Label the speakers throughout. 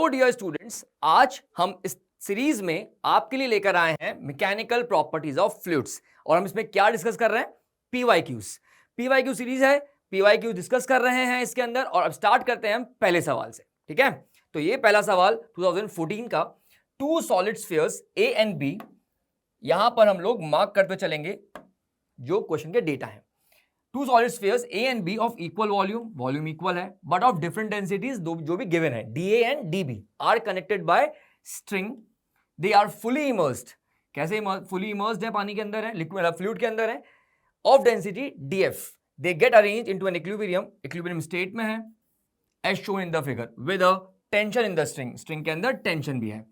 Speaker 1: तो dear students, आज हम इस सीरीज में आपके लिए लेकर आए हैं मैकेनिकल प्रॉपर्टीज ऑफ फ्लूइड्स और हम इसमें क्या डिस्कस कर रहे हैं? पीवाईक्यूज। पीवाईक्यू सीरीज है, पीवाईक्यू डिस्कस कर रहे हैं इसके अंदर। और अब स्टार्ट करते हैं हम पहले सवाल से, ठीक है? तो ये पहला सवाल 2014 का, two solid spheres A and B, यहां पर हम लोग मार्क करते चलेंगे जो क्वेश्चन के डेटा है। Two solid spheres A and B of equal volume, volume equal है बट ऑफ डिफरेंट डेंसिटीज, जो भी गिवन है DA and DB, are connected by string, they are fully immersed. कैसे फुली इमर्स्ड है? पानी के अंदर है, लिक्विड फ्लूइड के अंदर है, of density DF, they get arranged into an equilibrium state में है as shown in the figure with a tension in the string, string के अंदर टेंशन भी है।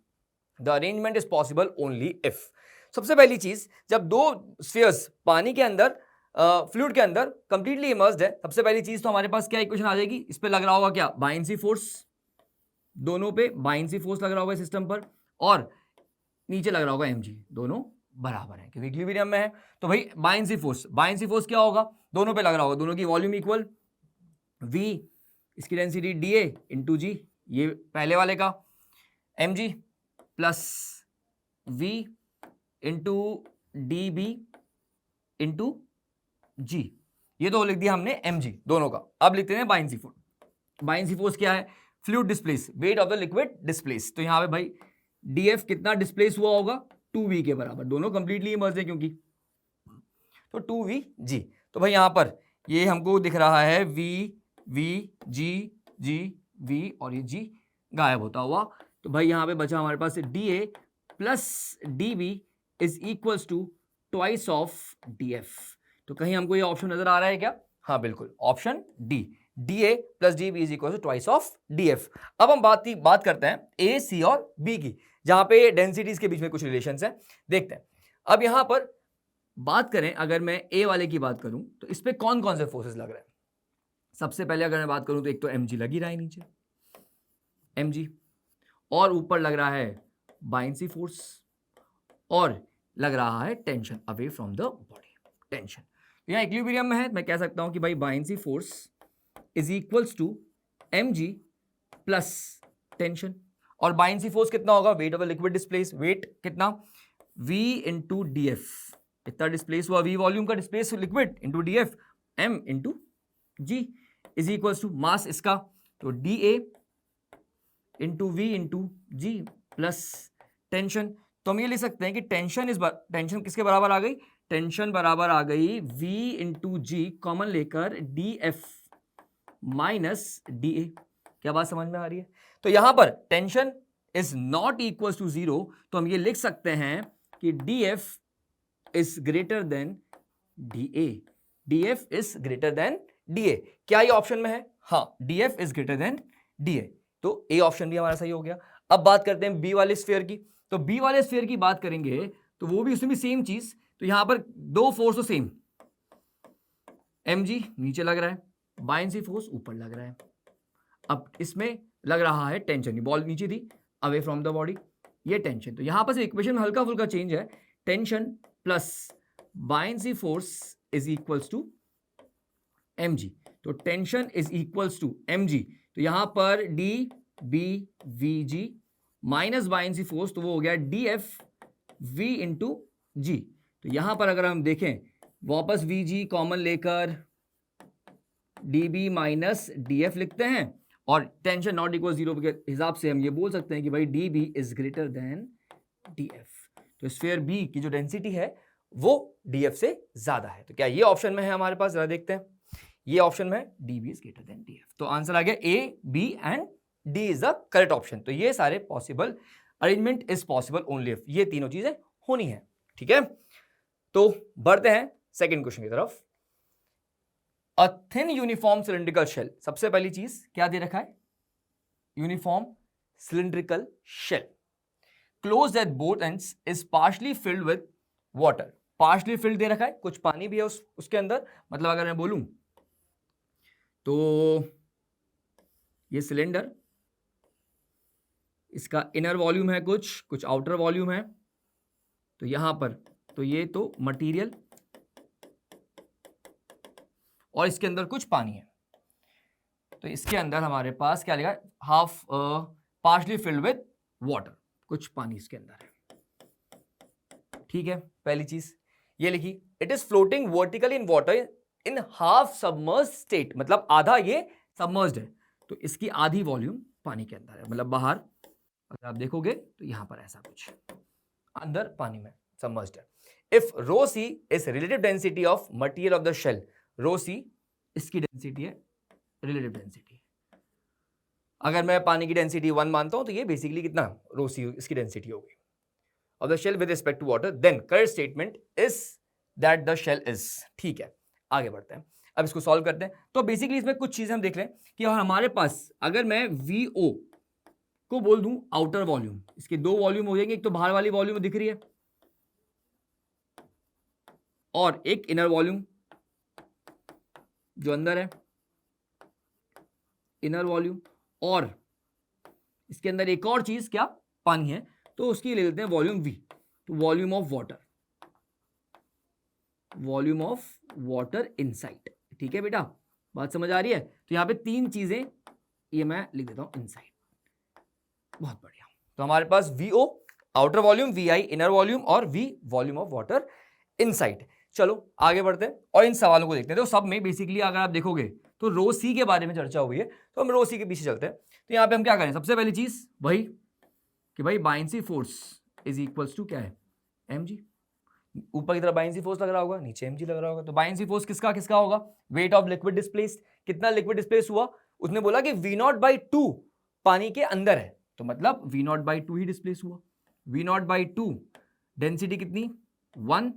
Speaker 1: The arrangement is possible only if. सबसे पहली चीज, जब दो स्फीयर्स पानी के अंदर फ्लूइड के अंदर कंप्लीटली इमर्स्ड है, सबसे पहली चीज तो हमारे पास क्या इक्वेशन आ जाएगी? इस पे लग रहा होगा क्या? बायएंसी फोर्स, दोनों पे बायएंसी फोर्स लग रहा होगा सिस्टम पर, और नीचे लग रहा होगा mg, दोनों बराबर है क्योंकि इक्विलिब्रियम में है। तो भाई बायएंसी फोर्स क्या होगा? दोनों पे लग रहा होगा, दोनों की वॉल्यूम इक्वल, v इसकी डेंसिटी dA इंटू जी, ये पहले वाले का, mg plus v into dB into g, ये तो लिख दिया हमने mg दोनों का। अब लिखते हैं बायएंसी फोर्स। बायएंसी फोर्स क्या है? Fluid displace, wait of the liquid displace. तो यहां पे भाई df कितना डिस्प्लेस हुआ होगा? 2v के बराबर, दोनों कंप्लीटली इमर्स्ड है क्योंकि, तो 2vg। तो भाई यहां पर ये हमको दिख रहा है v v g g v और ये g गायब होता हुआ। तो भाई यहां पे बचा हमारे पास dA plus dB is equals to twice of df। तो कहीं हमको ये ऑप्शन नजर आ रहा है क्या? हाँ बिल्कुल, option D, dA plus dB is equal to twice of df। अब हम बात करते हैं ए, सी और बी की, जहां पे डेंसिटीज के बीच में कुछ रिलेशंस हैं, देखते हैं। अब यहां पर बात करें, अगर मैं ए वाले की बात करूं तो इस पे कौन कौन से फोर्सेस लग रहे हैं? सबसे पहले अगर मैं बात करूं तो एक तो mg लग ही रहा है नीचे, mg, और ऊपर लग रहा है बायएंसी फोर्स, और लग रहा है tension away from the body, tension. यहाँ इक्विलिब्रियम में है, मैं कह सकता हूं कि भाई buoyancy force is equals to mg plus tension. और बायएंसी फोर्स कितना होगा? Weight of the liquid displace, weight कितना? v इंटू डी एफ, इतना डिस्प्लेस हुआ, v वॉल्यूम का displace liquid into d f, m into g is equals to mass इसका, तो dA into v into g plus tension. तो हम ये लिख सकते हैं कि टेंशन किसके बराबर आ गई? टेंशन बराबर आ गई v इंटू जी, कॉमन लेकर dF माइनस dA। क्या बात समझ में आ रही है? तो यहां पर tension is not equal to 0, तो हम ये लिख सकते हैं कि dF is greater than dA, dF is greater than dA। क्या ये ऑप्शन में है? हाँ, dF is greater than dA, तो ए ऑप्शन भी हमारा सही हो गया। अब बात करते हैं बी वाले स्फीयर की। तो बी वाले स्फीयर की बात करेंगे तो वो भी उसमें भी सेम चीज। तो यहां पर दो फोर्स तो सेम, mg नीचे लग रहा है, बायएंसी फोर्स ऊपर लग रहा है। अब इसमें लग रहा है टेंशन, बॉल नीचे थी, अवे फ्रॉम द बॉडी, ये टेंशन। तो यहां पर इक्वेशन में हल्का फुल्का चेंज है, tension plus buoyancy force is equals to mg। तो tension is equals to mg, तो यहां पर dBvg माइनस बायएंसी फोर्स, तो वो हो गया dF v इंटू जी। तो यहां पर अगर हम देखें, वापस vg कॉमन लेकर dB माइनस dF लिखते हैं, और टेंशन नॉट इक्वल 0 के हिसाब से हम ये बोल सकते हैं कि भाई dB is greater then dF। तो स्फीयर B की जो डेंसिटी है वो dF से ज्यादा है। तो क्या ये ऑप्शन में है हमारे पास? जरा देखते हैं, ये ऑप्शन में है, dB is greater then dF। तो आंसर आ गया A, B and D is the correct option. तो ये सारे possible, arrangement is possible only if, ये तीनों चीजें होनी है, ठीक है? तो बढ़ते हैं सेकंड क्वेश्चन की तरफ। A thin uniform cylindrical shell, सबसे पहली चीज क्या दे रखा है? Uniform cylindrical shell, closed at both ends, is partially filled with water. Partially filled दे रखा है, कुछ पानी भी है उसके अंदर। मतलब अगर मैं बोलूं तो ये सिलेंडर, इसका इनर वॉल्यूम है, कुछ आउटर वॉल्यूम है। तो यहां पर तो ये तो मटेरियल, और इसके अंदर कुछ पानी है। तो इसके अंदर हमारे पास क्या लिखा है? Half partially filled with water, कुछ पानी इसके अंदर है। ठीक है, पहली चीज ये लिखी, it is floating vertically in water in half submerged state, मतलब आधा ये सबमर्ज्ड है, तो इसकी आधी वॉल्यूम पानी के अंदर है, मतलब बाहर अगर आप देखोगे तो यहां पर ऐसा कुछ अंदर पानी में सबमर्ज्ड है। If rho C is relative density of material of the shell, rho c इसकी डेंसिटी है, रिलेटिव डेंसिटी, अगर मैं पानी की डेंसिटी 1 मानता हूं तो ये बेसिकली कितना रो सी इसकी डेंसिटी होगी of the shell with respect to water, then correct statement is that the shell is. ठीक है, आगे बढ़ते हैं, अब इसको सॉल्व करते हैं। तो बेसिकली इसमें कुछ चीजें हम देख रहे हैं कि हमारे पास अगर मैं VO को बोल दूं आउटर वॉल्यूम, इसके दो वॉल्यूम हो जाएंगे, एक तो बाहर वाली वॉल्यूम दिख रही है और एक इनर वॉल्यूम जो अंदर है, इनर वॉल्यूम, और इसके अंदर एक और चीज क्या पानी है, तो उसकी ले लेते हैं वॉल्यूम V, तो volume of water, volume of water inside. ठीक है बेटा, बात समझ आ रही है? तो यहां पे तीन चीजें ये मैं लिख देता हूं इनसाइड, बहुत बढ़िया। तो हमारे पास VO outer volume, VI inner volume और V volume of water inside. चलो आगे बढ़ते हैं और इन सवालों को देखते हैं। तो सब में बेसिकली अगर आप देखोगे तो रो सी के बारे में चर्चा हुई है, तो हम रो सी के पीछे चलते हैं। तो यहाँ पे हम क्या करें, सबसे पहली चीज वही कि भाई बायनेंसी फोर्स इज इक्वल्स टू क्या है, mg। ऊपर की तरफ बायनेंसी फोर्स लग रहा होगा, नीचे mg लग रहा होगा, तो बायनेंसी फोर्स किसका किसका होगा, वेट ऑफ लिक्विड डिस्प्लेस्ड, कितना लिक्विड डिस्प्लेस हुआ, उसने बोला कि V0/2 पानी के अंदर है, तो मतलब V0/2 ही डिस्प्लेस हुआ। V0/2 डेंसिटी कितनी 1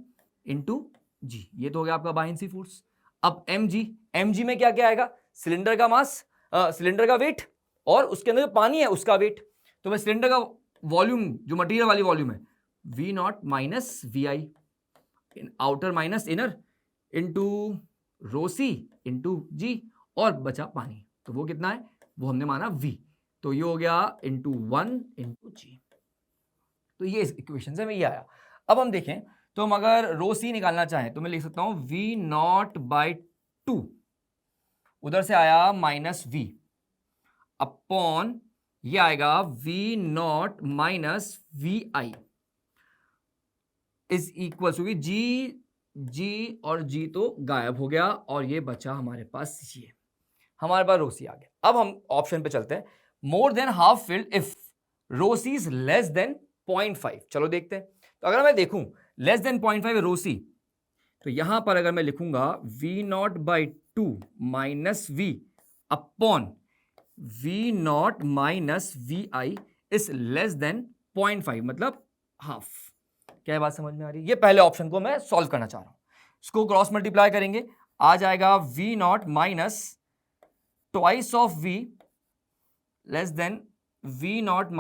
Speaker 1: × g, ये तो हो गया आपका बायनेंसी फोर्स। अब mg में क्या क्या आएगा, सिलेंडर का मास, सिलेंडर का वेट और उसके अंदर जो पानी है उसका वेट। तो मैं सिलेंडर का वॉल्यूम जो मटेरियल वाली वॉल्यूम है V0 - VI outer minus inner into rho c into g, और बचा पानी, तो वो कितना है, वो हमने माना V, तो ये हो गया इंटू 1 × g। तो ये इक्वेशन से हमें ये आया। अब हम देखें तो हम अगर रो सी निकालना चाहें तो मैं लिख सकता हूं V0/2, उधर से आया -V अपॉन ये आएगा V0 - VI is equal to g और जी तो गायब हो गया और ये बचा हमारे पास ये, हमारे पास रो सी आ गया। अब हम ऑप्शन पे चलते हैं, more than half filled if rho C is less than 0.5। चलो देखते हैं, तो अगर मैं देखूं लेस देन 0.5 रो सी, तो यहां पर अगर मैं लिखूंगा V0/2 -V upon V0 - VI is less than 0.5, मतलब हाफ। क्या बात समझ में आ रही है? ये पहले ऑप्शन को मैं सॉल्व करना चाह रहा हूं, इसको क्रॉस मल्टीप्लाई करेंगे, आ जाएगा V0 - twice of V less than V0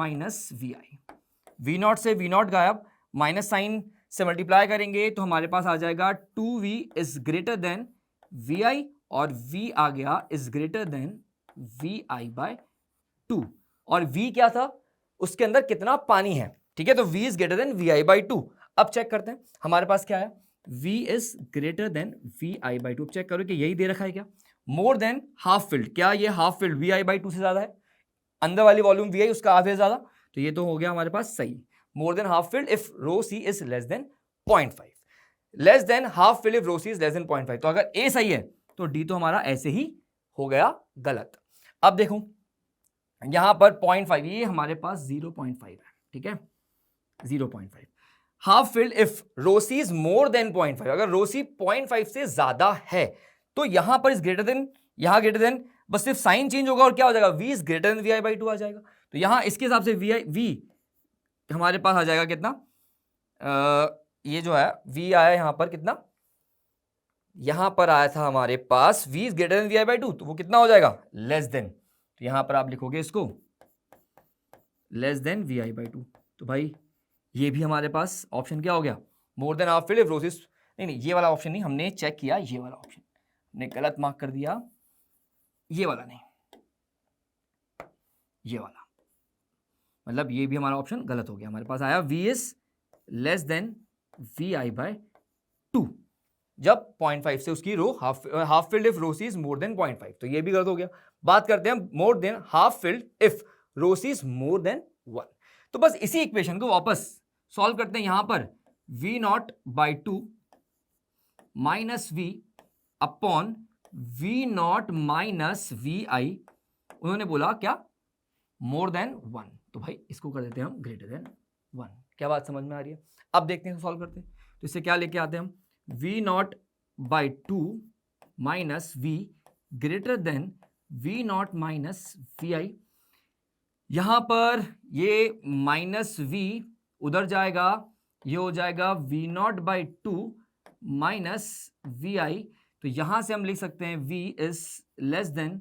Speaker 1: - VI। V0 से V0 गायब, माइनस साइन से मल्टीप्लाई करेंगे तो हमारे पास आ जाएगा 2V is greater then VI और V आ गया इज ग्रेटर देन VI/2, और V क्या था, उसके अंदर कितना पानी है। ठीक है, तो V is greater then VI/2। अब चेक करते हैं हमारे पास क्या है, V is greater then VI/2। अब चेक करो कि यही दे रखा है क्या, मोर देन हाफ फिल्ड, क्या ये हाफ फिल्ड VI/2 से ज्यादा है, अंदर वाली वॉल्यूम VI उसका आधे ज्यादा, तो ये तो हो गया हमारे पास सही। More than half filled if rho C is less than 0.5, less than half filled if rho C is less than 0.5। तो अगर A सही है तो D तो हमारा ऐसे ही हो गया गलत। अब देखो यहां पर 0.5, ये हमारे पास 0.5 है, ठीक है 0.5। Half filled if rho C is more than 0.5, अगर रो सी 0.5 से ज्यादा है तो यहां पर इज ग्रेटर देन, यहां ग्रेटर देन, बस सिर्फ साइन चेंज होगा और क्या हो जाएगा, V is greater then VI/2 आ जाएगा। तो यहां इसके हिसाब से V हमारे पास आ जाएगा कितना, ये जो है V आया यहां पर कितना, यहां पर आया था हमारे पास V is greater then VI/2, तो वो कितना हो जाएगा, लेस देन। तो यहां पर आप लिखोगे इसको लेस देन VI/2, तो भाई ये भी हमारे पास ऑप्शन क्या हो गया, more than half filled if rho c, नहीं ये वाला ऑप्शन नहीं, हमने चेक किया ये वाला ऑप्शन, हमने गलत मार्क कर दिया, ये वाला नहीं, ये वाला, मतलब ये भी हमारा ऑप्शन गलत हो गया। हमारे पास आया V is less then VI/2 जब 0.5 से उसकी rho half filled if rho C is more than 0.5, तो ये भी गलत हो गया। बात करते हैं more than half filled if rho C is more than 1। तो बस इसी इक्वेशन को वापस सॉल्व करते हैं। यहां पर v0/2 minus v upon v0 minus vi, उन्होंने बोला क्या, मोर देन 1। तो भाई इसको कर देते हैं हम ग्रेटर देन 1। क्या बात समझ में आ रही है? अब देखते हैं सॉल्व करते हैं। तो इससे क्या लेके आते हैं हम, v0/2 minus v greater than v0 minus vi। यहां पर ये माइनस v उधर जाएगा, ये हो जाएगा v0/2 माइनस vi। तो यहां से हम लिख सकते हैं v is less then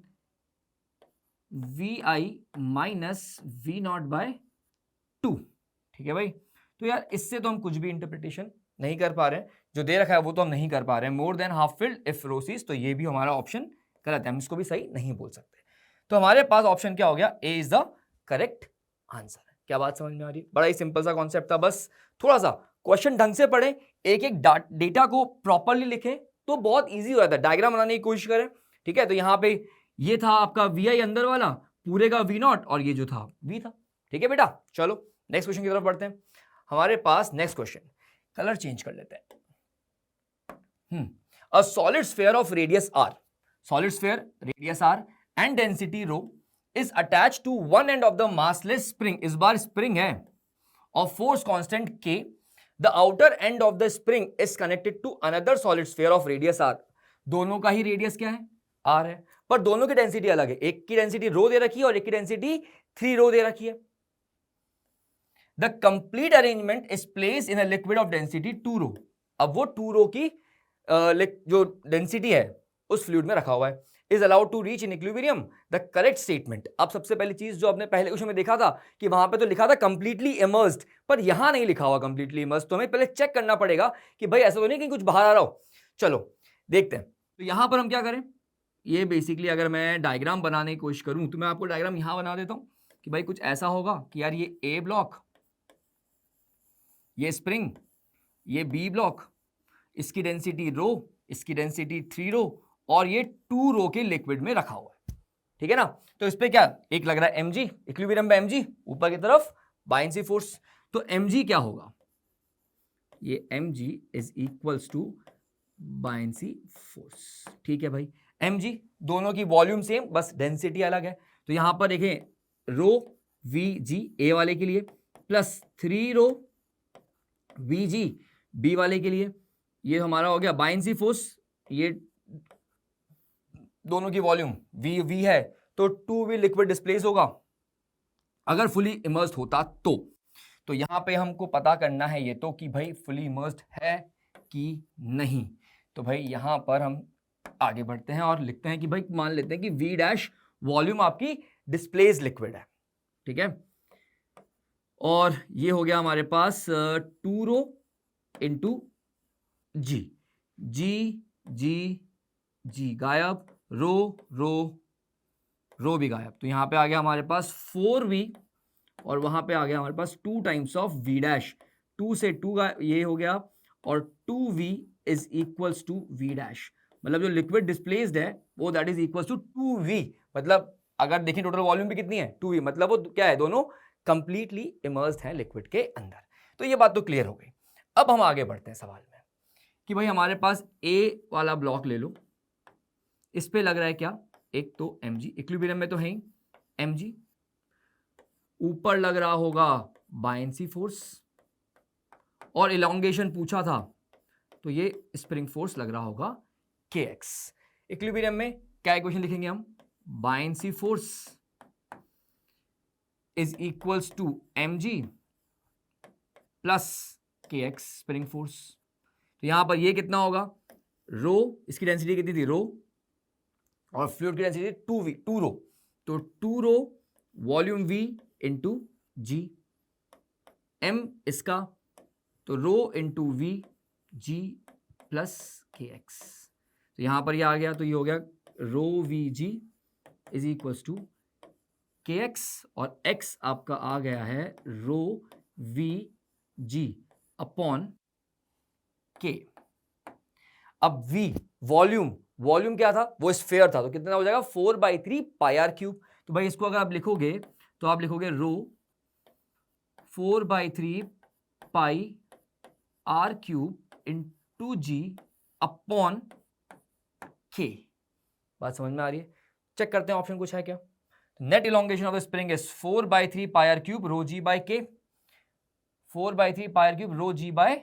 Speaker 1: vi minus v0/2। ठीक है भाई। तो यार इससे तो हम कुछ भी इंटरप्रिटेशन नहीं कर पा रहे हैं, जो दे रखा है वो तो हम नहीं कर पा रहे हैं। More than half filled if rho C's, तो ये भी हमारा ऑप्शन गलत है, हम इसको भी सही नहीं बोल सकते। तो हमारे पास ऑप्शन क्या हो गया, ए इज द करेक्ट आंसर। क्या बात समझ में आ रही है? बड़ा ही सिंपल सा कॉन्सेप्ट था, बस थोड़ा सा क्वेश्चन ढंग से पढ़ें, एक एक डेटा को प्रॉपरली लिखें तो बहुत ईजी हो जाता है। डायग्राम बनाने की कोशिश करें, ठीक है। तो यहाँ पे ये था आपका vi अंदर वाला, पूरे का v0, और ये जो था v था। ठीक है बेटा, चलो नेक्स्ट क्वेश्चन की तरफ बढ़ते हैं। हमारे पास नेक्स्ट क्वेश्चन, कलर चेंज कर लेते हैं। A solid sphere of radius r, solid sphere radius r and density rho is attached to one end of the massless spring, इस बार स्प्रिंग है, of force constant k. The outer end of the spring is connected to another solid sphere of radius r. दोनों का ही radius क्या है, r है, पर दोनों की डेंसिटी अलग है। एक की डेंसिटी रो दे रखी है और एक की डेंसिटी 3 रो दे रखी है। The complete arrangement is placed in a liquid of density 2 रो। अब वो 2 रो की जो डेंसिटी है उस फ्लूइड में रखा हुआ है। is allowed to reach in equilibrium the correct statement। अब सबसे पहली चीज जो आपने पहले क्वेश्चन में देखा था कि वहां पे तो लिखा था completely immersed, पर यहां नहीं लिखा हुआ completely immersed। तो हमें पहले चेक करना पड़ेगा कि भाई ऐसा तो नहीं कि कुछ बाहर आ रहा हो। चलो देखते हैं। तो यहां पर हम क्या करें, ये बेसिकली अगर मैं डायग्राम बनाने की कोशिश करूं तो मैं आपको डायग्राम यहां बना देता हूं कि भाई कुछ ऐसा होगा कि यार ये ए ब्लॉक, ये स्प्रिंग, ये बी ब्लॉक, इसकी डेंसिटी रो, इसकी डेंसिटी 3 रो, और ये 2 रो के लिक्विड में रखा हुआ है। ठीक है ना। तो इस पे क्या एक लग रहा है mg, इक्विलिब्रियम पे mg, ऊपर की तरफ बायनेंसी फोर्स। तो mg क्या होगा, ये mg is equals to buoyancy force. ठीक है भाई, mg दोनों की वॉल्यूम सेम, बस डेंसिटी अलग है। तो यहां पर देखें रो vg ए वाले के लिए प्लस 3 रो vg बी वाले के लिए, ये हमारा हो गया बायनेंसी फोर्स। ये दोनों की वॉल्यूम v है तो 2v लिक्विड डिस्प्लेस होगा अगर फुली इमर्स्ड होता तो यहां पे हमको पता करना है ये तो कि भाई फुली इमर्स्ड है कि नहीं। तो भाई यहां पर हम आगे बढ़ते हैं और लिखते हैं कि भाई मान लेते हैं कि v डैश वॉल्यूम आपकी डिस्प्लेस लिक्विड है। ठीक है, और ये हो गया हमारे पास 2 रो इंटू जी, जी गायब, रो रो रो भी गायब। तो यहां पे आ गया हमारे पास 4v और वहां पे आ गया हमारे पास 2 टाइम्स ऑफ v डैश, 2 से 2 ये हो गया, और 2v is equals to v dash. मतलब जो लिक्विड डिस्प्लेस्ड है वो that is equals to 2v। मतलब अगर देखें टोटल वॉल्यूम भी कितनी है 2v, मतलब वो क्या है, दोनों कंप्लीटली इमर्स्ड हैं लिक्विड के अंदर। तो ये बात तो क्लियर हो गई। अब हम आगे बढ़ते हैं सवाल में कि भाई हमारे पास a वाला ब्लॉक ले लो, इस पे लग रहा है क्या, एक तो mg, इक्विलिब्रियम में तो है ही mg, ऊपर लग रहा होगा बायनेंसी फोर्स, और इलॉन्गेशन पूछा था तो ये स्प्रिंग फोर्स लग रहा होगा kx। इक्विलिब्रियम में क्या इक्वेशन लिखेंगे हम, buoyancy force is equals to mg plus kx spring force. तो यहां पर ये कितना होगा, रो, इसकी डेंसिटी कितनी थी रो, और फ्लूइड की डेंसिटी 2v 2 रो, तो 2 रो वॉल्यूम v इंटू जी, m इसका तो rho into v g plus के एक्स। तो यहां पर ये आ गया, तो ये हो गया rho v g is equals to k x, और x आपका आ गया है रो वी जी अपॉन के। अब v वॉल्यूम क्या था, वो स्फीयर था, तो कितना हो जाएगा 4/3 पाई r क्यूब। तो भाई इसको अगर आप लिखोगे तो आप लिखोगे rho 4/3 pi r cube into g upon k. बात समझ में आ रही है? चेक करते हैं ऑप्शन कुछ है क्या। Net elongation of the spring is 4/3 pi r cube rho g by k, 4/3 pi r cube rho g by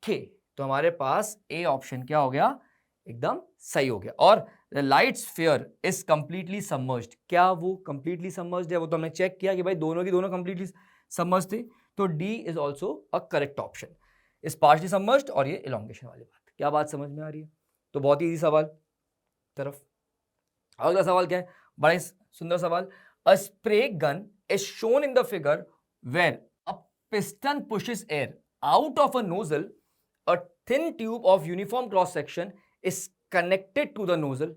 Speaker 1: k. तो हमारे पास ए ऑप्शन क्या हो गया, एकदम सही हो गया। और the light sphere is completely submerged, क्या वो कंप्लीटली सबमर्ज्ड है? वो तो हमने चेक किया कि भाई दोनों की दोनों कंप्लीटली सबमर्ज्ड थे, तो D is also a correct option. इस पार्शली सबमर्ज्ड और ये इलोंगेशन वाली बात, क्या बात समझ में आ रही है? तो बहुत ही इजी सवाल तरफ। अगला सवाल क्या है, बड़ा ही सुंदर सवाल। A spray gun is shown in the figure where a piston pushes air out of a nozzle, a thin tube of uniform cross section is connected to the nozzle।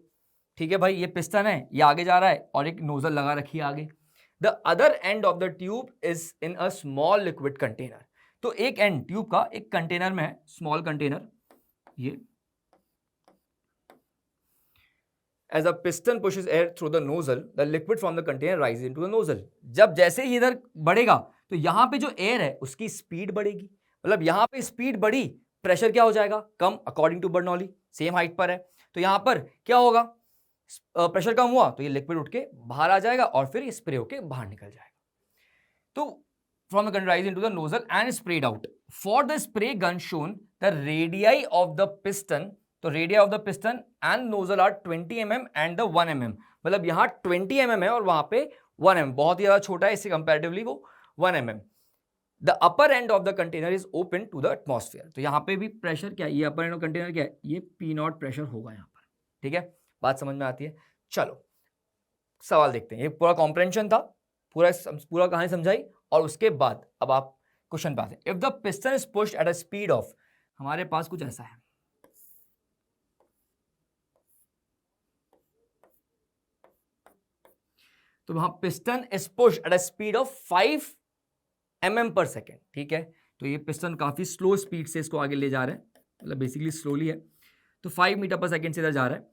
Speaker 1: ठीक है भाई, ये पिस्टन है, ये आगे जा रहा है और एक नोजल लगा रखी है आगे। The other end of the tube is in a small liquid container। तो एक एंड ट्यूब का एक कंटेनर में है, स्मॉल कंटेनर ये। As a piston pushes air through the nozzle, the liquid from the container rises into the nozzle। जब जैसे ही इधर बढ़ेगा तो यहां पे जो एयर है उसकी स्पीड बढ़ेगी, मतलब यहां पे स्पीड बढ़ी, प्रेशर क्या हो जाएगा, कम, according to Bernoulli, same height पर है। तो यहां पर क्या होगा, प्रेशर कम हुआ तो ये लिक्विड उठ के बाहर आ जाएगा और फिर ये स्प्रे होके बाहर निकल जाएगा। तो from the gun rise into the nozzle and sprayed out। For the spray gun shown, the radii of the piston, तो radii of the piston and nozzle are 20 mm and the 1 mm। मतलब यहाँ 20 mm है और वहां पे 1 mm, बहुत ही ज्यादा छोटा है, इससे कंपैरेटिवली वो 1 mm। The upper end of the container is open to the atmosphere। तो यहाँ पे भी प्रेशर क्या है, ये अपर एंड ऑफ कंटेनर क्या है, ये P0 प्रेशर होगा यहाँ पर। ठीक है, बात समझ में आती है। चलो सवाल देखते हैं, ये पूरा कॉम्प्रेंशन था, पूरा कहानी समझाई, और उसके बाद अब आप क्वेश्चन पे आते हैं। If the piston is pushed at a speed of, हमारे पास कुछ ऐसा है, तो वहां piston is pushed at a speed of 5 mm पर सेकेंड। ठीक है, तो ये पिस्टन काफी स्लो स्पीड से इसको आगे ले जा रहे हैं, मतलब बेसिकली स्लोली है, तो 5 मीटर पर सेकेंड से इधर जा रहा है।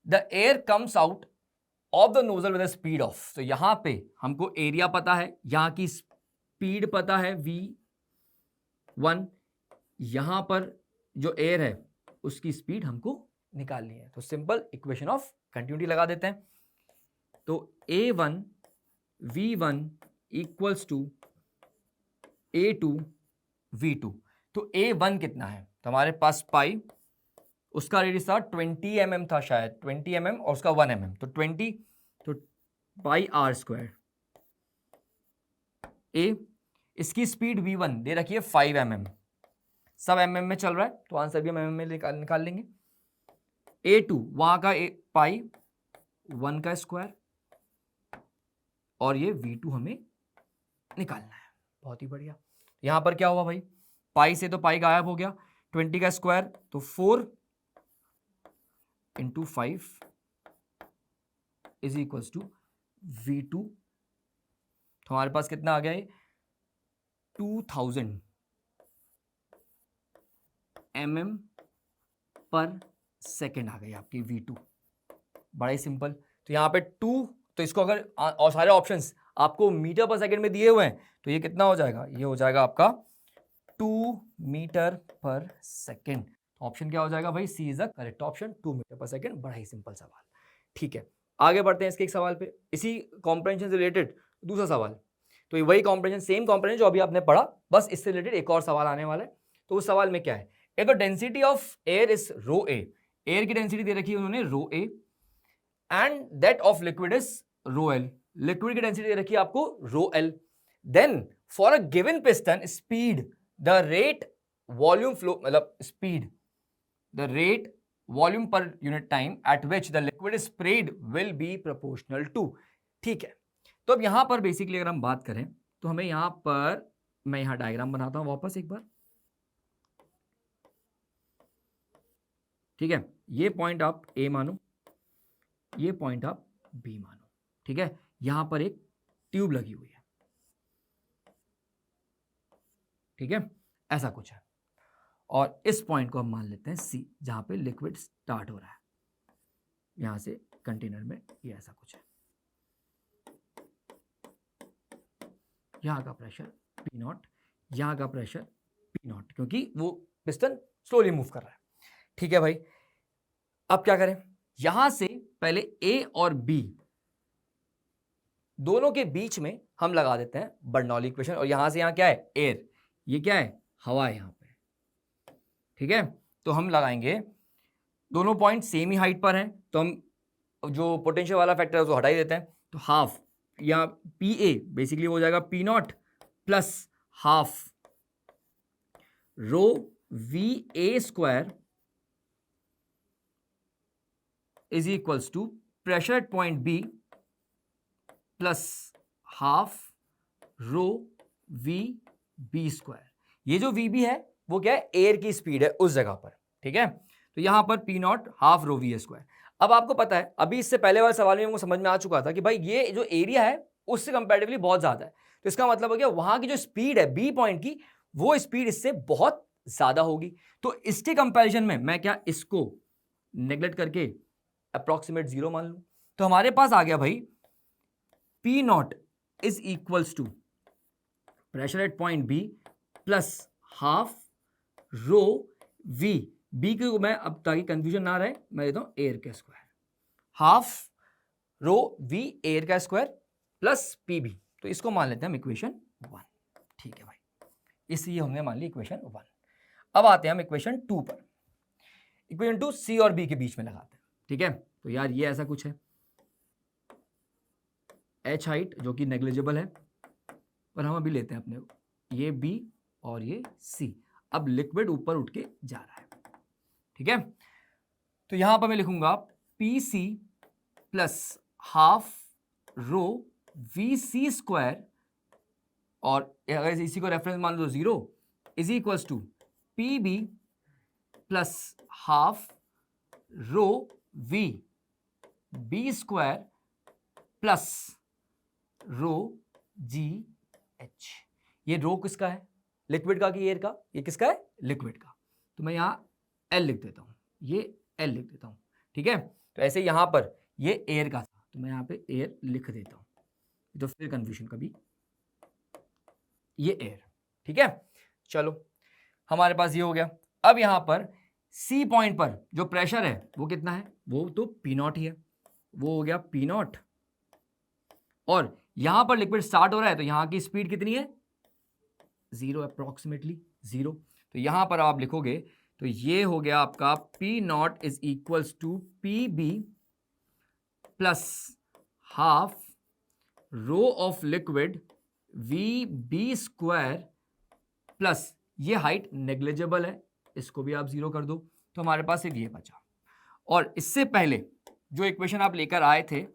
Speaker 1: The air comes out of the nozzle with speed of, तो यहां पे हमको एरिया पता है, यहां की स्पीड पता है v1, यहां पर जो एयर है उसकी स्पीड हमको निकालनी है। तो सिंपल इक्वेशन ऑफ कंटिन्यूटी लगा देते हैं। तो a1 v1 equals to a2 v2। तो a1 कितना है, तो हमारे पास पाई, उसका रेडियस था 20 mm था शायद, 20 mm और उसका 1 mm, तो 20, तो पाई आर स्क्वायर। ए, इसकी स्पीड v1 दे रखी है 5 mm, सब mm में चल रहा है तो आंसर भी हम mm में निकाल लेंगे। a2 वहां का पाई 1 का स्क्वायर, और ये v2 हमें निकालना है। बहुत ही बढ़िया। यहां पर क्या हुआ भाई, पाई से तो पाई गायब हो गया, 20 का स्क्वायर तो 4 into 5 is equals to v2। तो हमारे पास कितना आ गया है, 2000 mm पर सेकेंड आ गई आपकी v2। बड़ा ही सिंपल। तो यहाँ पे 2, तो इसको अगर और सारे ऑप्शंस आपको मीटर पर सेकेंड में दिए हुए हैं तो ये कितना हो जाएगा, ये हो जाएगा आपका 2 मीटर पर सेकेंड। ऑप्शन क्या हो जाएगा भाई, C is the correct option, 2 meter per second. बड़ा ही सिंपल सवाल। ठीक है, आगे बढ़ते हैं इसके एक सवाल पे, इसी कॉम्प्रेंशन से रिलेटेड दूसरा सवाल। तो ये वही कॉम्प्रेंशन, सेम कॉम्प्रेंशन जो अभी आपने पढ़ा, बस इससे रिलेटेड एक और सवाल आने वाला है। तो उस सवाल में क्या है, if the density of air is rho A, air की डेंसिटी दे रखी है उन्होंने rho A, and that of liquid is rho L, liquid की डेंसिटी दे रखी है आपको rho L, then for a given piston speed the rate volume flow, मतलब speed the rate volume per unit time at which the liquid spread will be proportional to. ठीक है, तो अब यहां पर बेसिकली अगर हम बात करें तो हमें यहां पर, मैं यहां डायग्राम बनाता हूं वापस एक बार। ठीक है, ये पॉइंट आप ए मानो, ये पॉइंट आप बी मानो। ठीक है, यहां पर एक ट्यूब लगी हुई है, ठीक है, ऐसा कुछ है, और इस पॉइंट को हम मान लेते हैं सी, जहां पे लिक्विड स्टार्ट हो रहा है, यहां से कंटेनर में ये ऐसा कुछ है। यहाँ का प्रेशर पी नॉट, यहाँ का प्रेशर पी नॉट, क्योंकि वो पिस्टन स्लोली मूव कर रहा है। ठीक है भाई, अब क्या करें, यहां से पहले ए और बी दोनों के बीच में हम लगा देते हैं बर्नौली इक्वेशन, और यहां से यहां क्या है, एयर, ये क्या है, हवा है यहां पे। ठीक है, तो हम लगाएंगे, दोनों पॉइंट सेम ही हाइट पर हैं, तो हम जो पोटेंशियल वाला फैक्टर है उसको हटा ही देते हैं। तो हाफ, या पी ए बेसिकली हो जाएगा P naught plus half rho V A square is equals to pressure at point B plus half rho V B square. ये जो वी बी है वो क्या है, एयर की स्पीड है उस जगह पर। ठीक है, तो यहां पर P naught half rho V square. अब आपको पता है, अभी इससे पहले वाले सवाल में हमको समझ में आ चुका था कि भाई ये जो एरिया है उससे कंपैरेटिवली बहुत ज्यादा है, तो इसका मतलब हो गया वहां की जो स्पीड है बी पॉइंट की, वो स्पीड इससे बहुत ज्यादा होगी। तो इसके कंपैरिजन में मैं क्या इसको नेग्लेक्ट करके अप्रोक्सीमेट जीरो मान लूं, तो हमारे पास आ गया भाई P naught is equals to pressure at point B plus half rho V, B को मैं अब ताकि कंफ्यूजन ना रहे मैं देता हूं एयर का square, half rho V air का स्क्वायर प्लस पी बी, तो इसको मान लेते हैं हम इक्वेशन 1। ठीक है भाई, इसलिए हमने मान ली इक्वेशन 1। अब आते हैं हम इक्वेशन 2 पर। इक्वेशन 2 सी और बी के बीच में लगाते हैं। ठीक है, तो यार ये ऐसा कुछ है, एच हाइट जो कि नेग्लिजिबल है, पर हम अभी लेते हैं अपने ये बी और ये सी। अब लिक्विड ऊपर उठ के जा रहा है। ठीक है, तो यहां पर मैं लिखूंगा P C plus half rho V C square, और अगर इसी को रेफरेंस मान लो तो 0 is equals to P B plus half rho V B square plus rho G H. ये रो किसका है, लिक्विड का कि एयर का, ये किसका है, लिक्विड का, तो मैं यहां एल लिख देता हूं, ये एल लिख देता हूं। ठीक है, तो ऐसे यहां पर ये एयर का था तो मैं यहां पे एयर लिख देता हूं, तो फिर कंफ्यूजन कभी, ये एयर। ठीक है, चलो हमारे पास ये हो गया। अब यहां पर सी पॉइंट पर जो प्रेशर है वो कितना है, वो तो पी नॉट ही है, वो हो गया पी नॉट, और यहां पर लिक्विड स्टार्ट हो रहा है तो यहां की स्पीड कितनी है, 0, अप्रोक्सीमेटली 0। तो यहां पर आप लिखोगे तो ये हो गया आपका P naught is equals to P B plus half rho of liquid V B square plus ये हाइट नेग्लिजिबल है, इसको भी आप 0 कर दो, तो हमारे पास एक ये बचा। और इससे पहले जो इक्वेशन आप लेकर आए थे,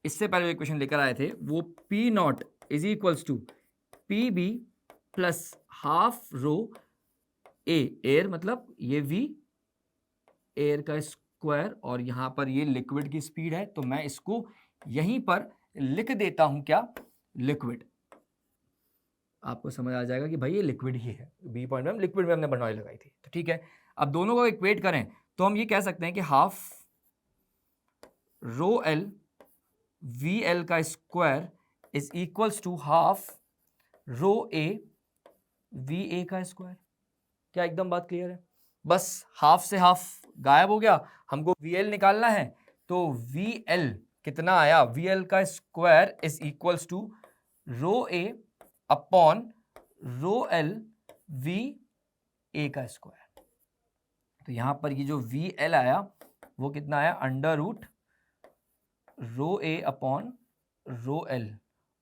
Speaker 1: इससे पहले जो इक्वेशन लेकर आए थे वो P naught is equals to P B plus half rho A, air मतलब ये वी एयर का स्क्वायर, और यहां पर ये लिक्विड की स्पीड है, तो मैं इसको यहीं पर लिख देता हूं क्या, लिक्विड। आपको समझ आ जाएगा कि भाई ये लिक्विड ही है, बी पॉइंट में लिक्विड में हमने बर्नौली लगाई थी। तो ठीक है, अब दोनों को इक्वेट करें तो हम ये कह सकते हैं कि half rho L v L का square is equals to half rho A v A का स्क्वायर। क्या एकदम बात क्लियर है, बस हाफ से हाफ गायब हो गया, हमको वी एल निकालना है, तो वी एल कितना आया, वी एल का square is equals to rho A upon rho L V A का स्क्वायर। तो यहां पर ये जो वी एल आया वो कितना आया, under root row A upon rho L,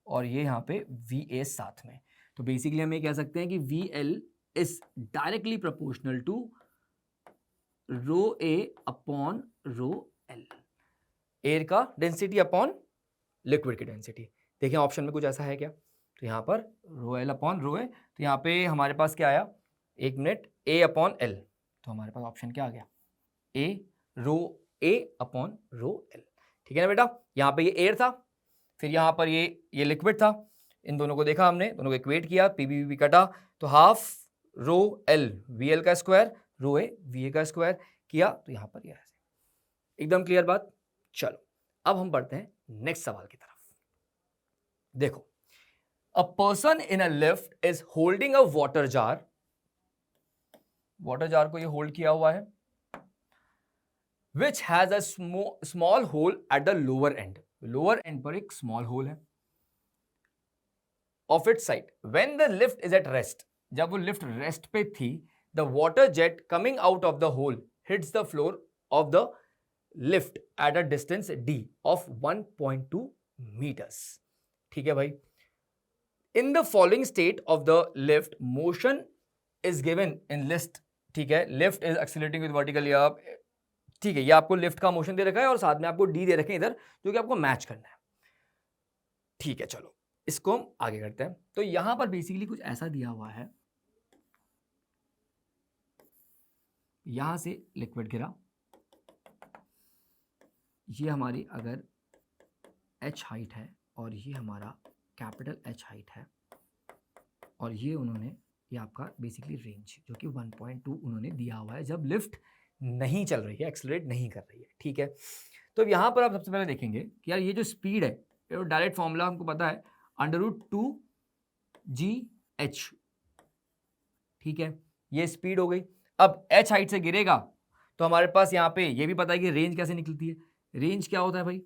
Speaker 1: और ये यहां पे वी ए साथ में। तो बेसिकली हम ये कह सकते हैं कि V L is directly proportional to rho A upon rho L, air का डेंसिटी अपॉन लिक्विड की डेंसिटी। देखिए ऑप्शन में कुछ ऐसा है क्या, तो यहाँ पर रो एल अपॉन रो ए, तो यहाँ पे हमारे पास क्या आया, एक मिनट, ए अपॉन एल, तो हमारे पास ऑप्शन क्या आ गया, ए रो ए अपॉन रो एल। ठीक है ना बेटा, यहाँ पे ये एयर था, फिर यहाँ पर ये लिक्विड था, इन दोनों को देखा हमने, दोनों को इक्वेट किया, पी बी बी कटा, तो half rho L v L का square rho A v A का स्क्वायर किया, तो यहाँ पर ये ऐसे। एकदम क्लियर बात। चलो अब हम बढ़ते हैं नेक्स्ट सवाल की तरफ। देखो, a person in a lift is holding a water jar, water jar को ये होल्ड किया हुआ है, which has a small hole at the lower end, lower end पर एक small hole है of its side. When the lift is at rest, जब वो लिफ्ट रेस्ट पे थी, the water jet coming out of the hole hits the floor of the lift at a distance d of 1.2 meters. ठीक है भाई. In the following state of the lift, motion is given in list. ठीक है, lift is accelerating with vertically up. ठीक है, ये आपको lift का मोशन दे रखा है और साथ में आपको डी दे रखे हैं इधर, जो कि आपको मैच करना है. ठीक है, चलो इसको हम आगे करते हैं. तो यहां पर बेसिकली कुछ ऐसा दिया हुआ है, यहां से लिक्विड गिरा, ये हमारी अगर h हाइट है और ये हमारा कैपिटल H हाइट है, और ये उन्होंने, ये आपका बेसिकली रेंज जो कि 1.2 उन्होंने दिया हुआ है जब लिफ्ट नहीं चल रही है, एक्सेलरेट नहीं कर रही है. ठीक है, तो अब यहां पर आप सबसे पहले देखेंगे कि यार ये जो स्पीड है, ये डायरेक्ट फॉर्मूला हमको पता है, √2gh. ठीक है, ये स्पीड हो गई. अब h हाइट से गिरेगा तो हमारे पास यहाँ पे ये भी पता है कि रेंज कैसे निकलती है. रेंज क्या होता है भाई?